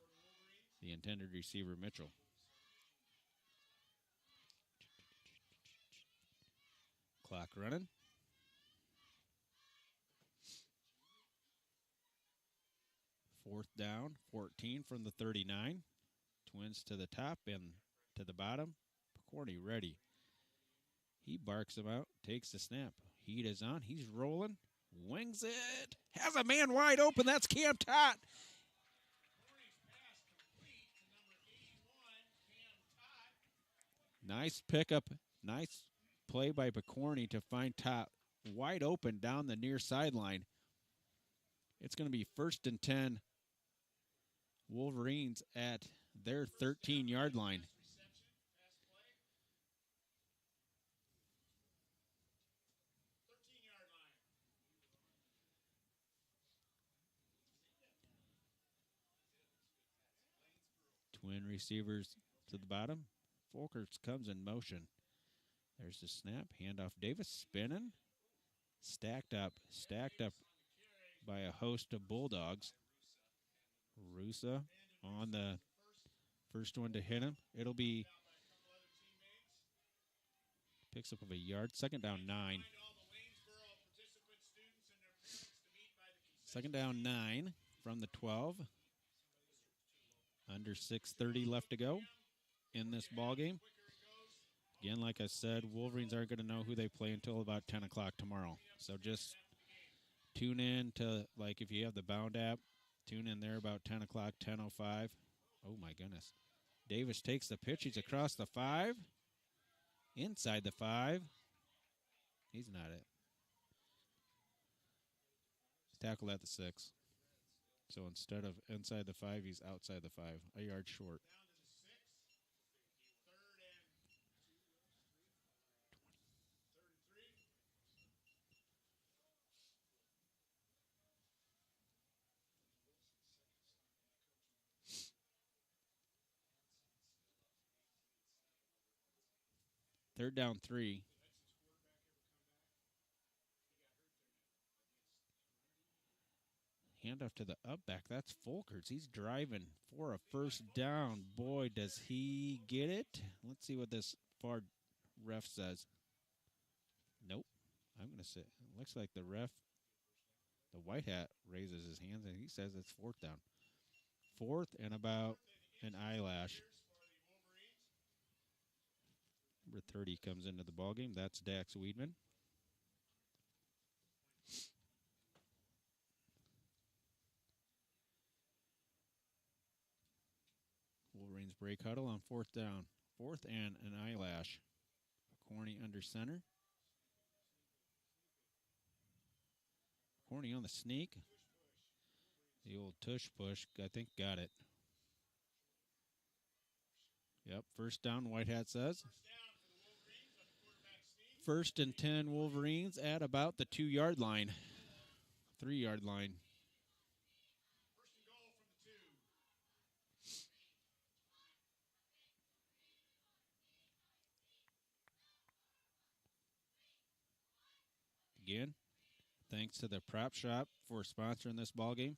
the intended receiver, Mitchell. Clock running. Fourth down, 14 from the 39. Twins to the top and to the bottom. Picorni ready. He barks him out, takes the snap. Heat is on. He's rolling. Wings it. Has a man wide open. That's Cam Tott. Nice pickup. Nice play by Picorni to find Tott wide open down the near sideline. It's going to be first and 10. Wolverines at their 13-yard line. Twin receivers to the bottom. Fulkerson comes in motion. There's the snap. Handoff Davis spinning. Stacked up by a host of Bulldogs. Rusa on the first one to hit him. It'll be picks up of a yard. Second down 9. Second down 9 from the 12. Under 6:30 left to go in this ball game. Again, like I said, Wolverines aren't going to know who they play until about 10 o'clock tomorrow. So just tune in to, like, if you have the Bound app, tune in there about 10 o'clock, 10:05. Oh, my goodness. Davis takes the pitch. He's across the 5. Inside the 5. He's not it. Tackled at the 6. So instead of inside the 5, he's outside the 5. A yard short. Third down 3. Handoff to the up back. That's Fulkerson. He's driving for a first down. Boy, does he get it. Let's see what this far ref says. Nope. I'm going to say, it looks like the ref, the white hat, raises his hands, and he says it's fourth down. Fourth and about an eyelash. Number 30 comes into the ballgame. That's Dax Weedman. Wolverines break huddle on fourth down. Fourth and an eyelash. Corny under center. Corny on the sneak. The old tush push, I think, got it. Yep, first down, White Hat says. First and 10 Wolverines at about the 2-yard line. 3-yard line. Again, thanks to the Prop Shop for sponsoring this ball game.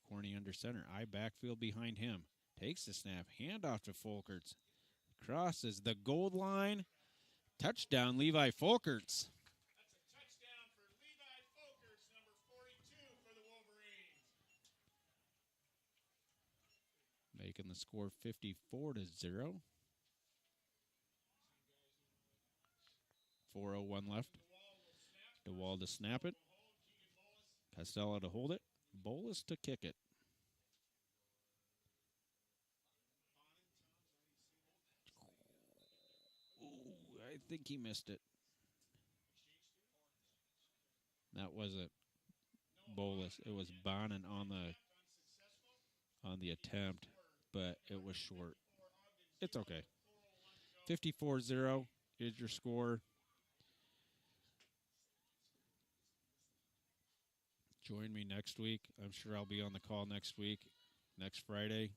Corny under center. I backfield behind him. Takes the snap. Handoff to Fulkerson. Crosses the goal line. Touchdown, Levi Fulkerson. That's a touchdown for Levi Fulkerson, number 42 for the Wolverines. Making the score 54-0. 4:01 left. DeWall to snap it. Costello to hold it. Bolus to kick it. Ooh, I think he missed it. That wasn't Bolus. It was Bonin on the attempt, but it was short. It's okay. 54-0 is your score. Join me next week. I'm sure I'll be on the call next week, next Friday.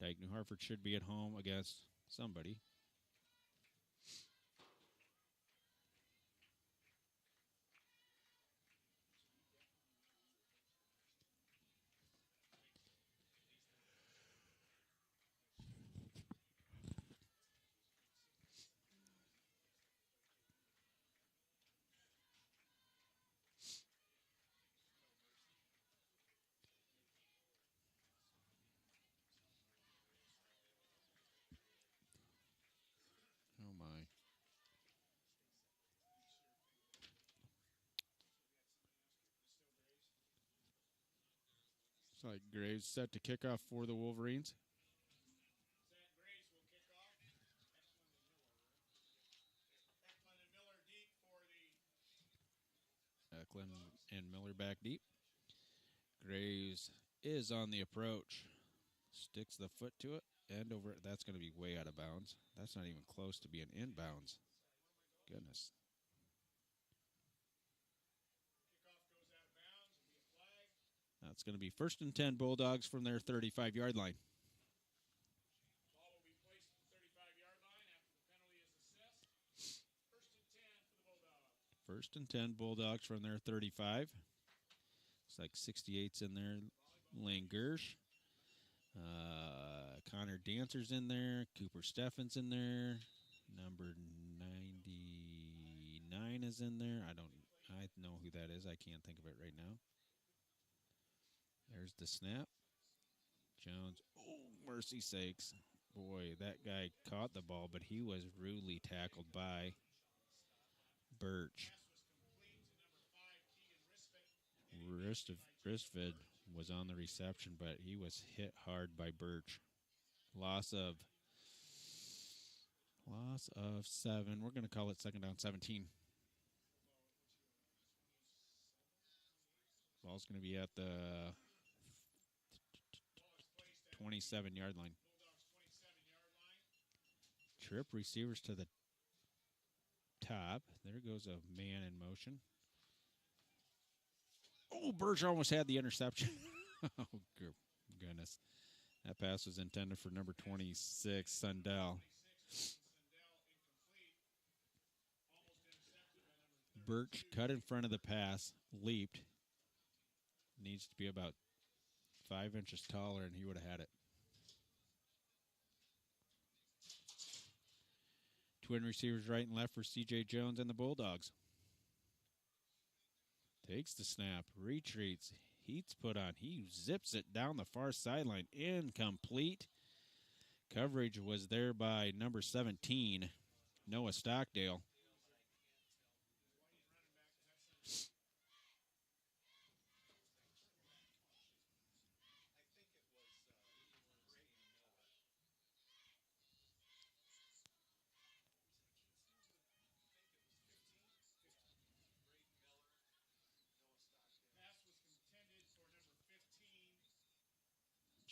Dike-New Hartford should be at home against somebody. Oh, my. It's like Graves set to kick off for the Wolverines. Eklund and Miller back deep. Graves is on the approach. Sticks the foot to it. End over. That's going to be way out of bounds. That's not even close to being inbounds. Goodness. That's going to be first and 10 Bulldogs from their 35-yard line. Ball will be placed at the 35-yard line after the penalty is assessed. First and 10 for the Bulldogs. First and 10 Bulldogs from their 35. Looks like 68's in there. Lane Gersh. Connor Dancer's in there. Cooper Steffen's in there. Number 99 is in there. I know who that is. I can't think of it right now. There's the snap. Jones. Oh, mercy sakes. Boy, that guy caught the ball, but he was rudely tackled by Birch. Ristvid was on the reception, but he was hit hard by Birch. Loss of 7. We're going to call it second down 17. Ball's going to be at the 27-yard line. Trip receivers to the top. There goes a man in motion. Oh, Birch almost had the interception. Oh, goodness. That pass was intended for number 26, Sundell. Birch cut in front of the pass, leaped. Needs to be about 5 inches taller, and he would have had it. Twin receivers right and left for C.J. Jones and the Bulldogs. Takes the snap, retreats, heat's put on. He zips it down the far sideline. Incomplete. Coverage was there by number 17, Noah Stockdale.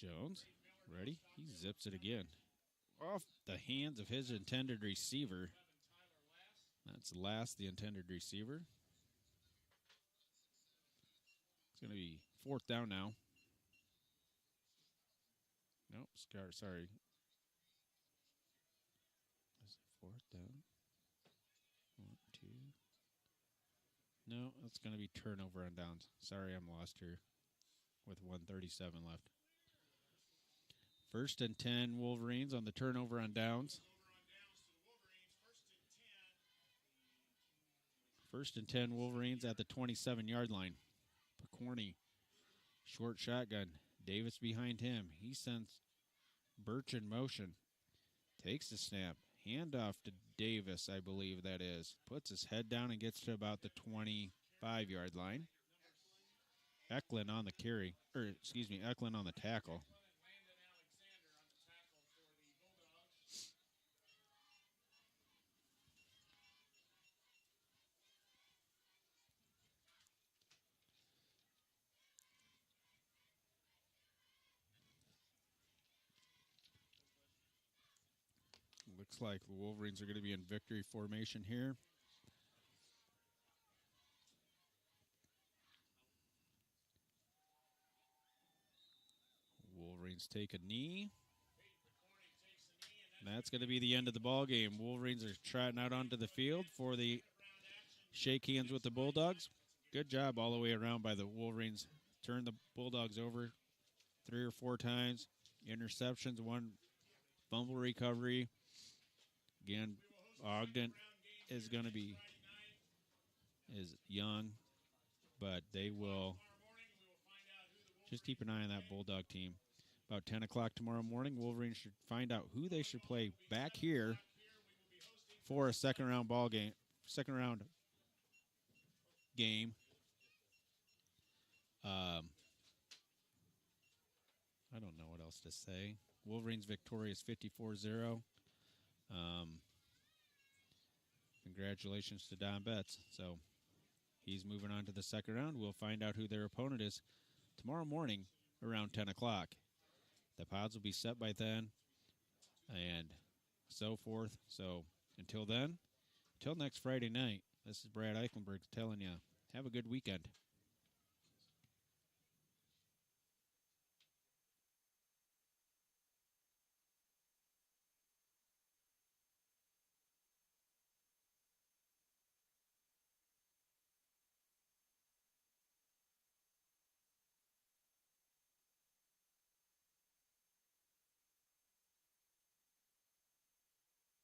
Jones, ready? He zips it again. off the hands of his intended receiver. That's Last, the intended receiver. It's going to be 4th down now. Nope, sorry. Is it 4th down? 1, 2. No, that's going to be turnover on downs. Sorry, I'm lost here with 1:37 left. 1st and 10 Wolverines on the turnover on downs. 1st and 10 Wolverines at the 27-yard line. Picorni, short shotgun. Davis behind him. He sends Birch in motion. Takes the snap. Handoff to Davis, I believe that is. Puts his head down and gets to about the 25-yard line. Eklund on the carry. Eklund on the tackle. Looks like the Wolverines are going to be in victory formation here. Wolverines take a knee. And that's going to be the end of the ball game. Wolverines are trotting out onto the field for the shake hands with the Bulldogs. Good job all the way around by the Wolverines. Turned the Bulldogs over 3 or 4 times. Interceptions, 1 fumble recovery. Again, Ogden is young, but they will just keep an eye on that Bulldog team. About 10 o'clock tomorrow morning, Wolverines should find out who they should play back here for a second round game. I don't know what else to say. Wolverines victorious 54-0. Congratulations to Don Betts. So he's moving on to the second round. We'll find out who their opponent is tomorrow morning around 10 o'clock. The pods will be set by then and so forth. So until then, until next Friday night, this is Brad Eichenberg telling you, have a good weekend.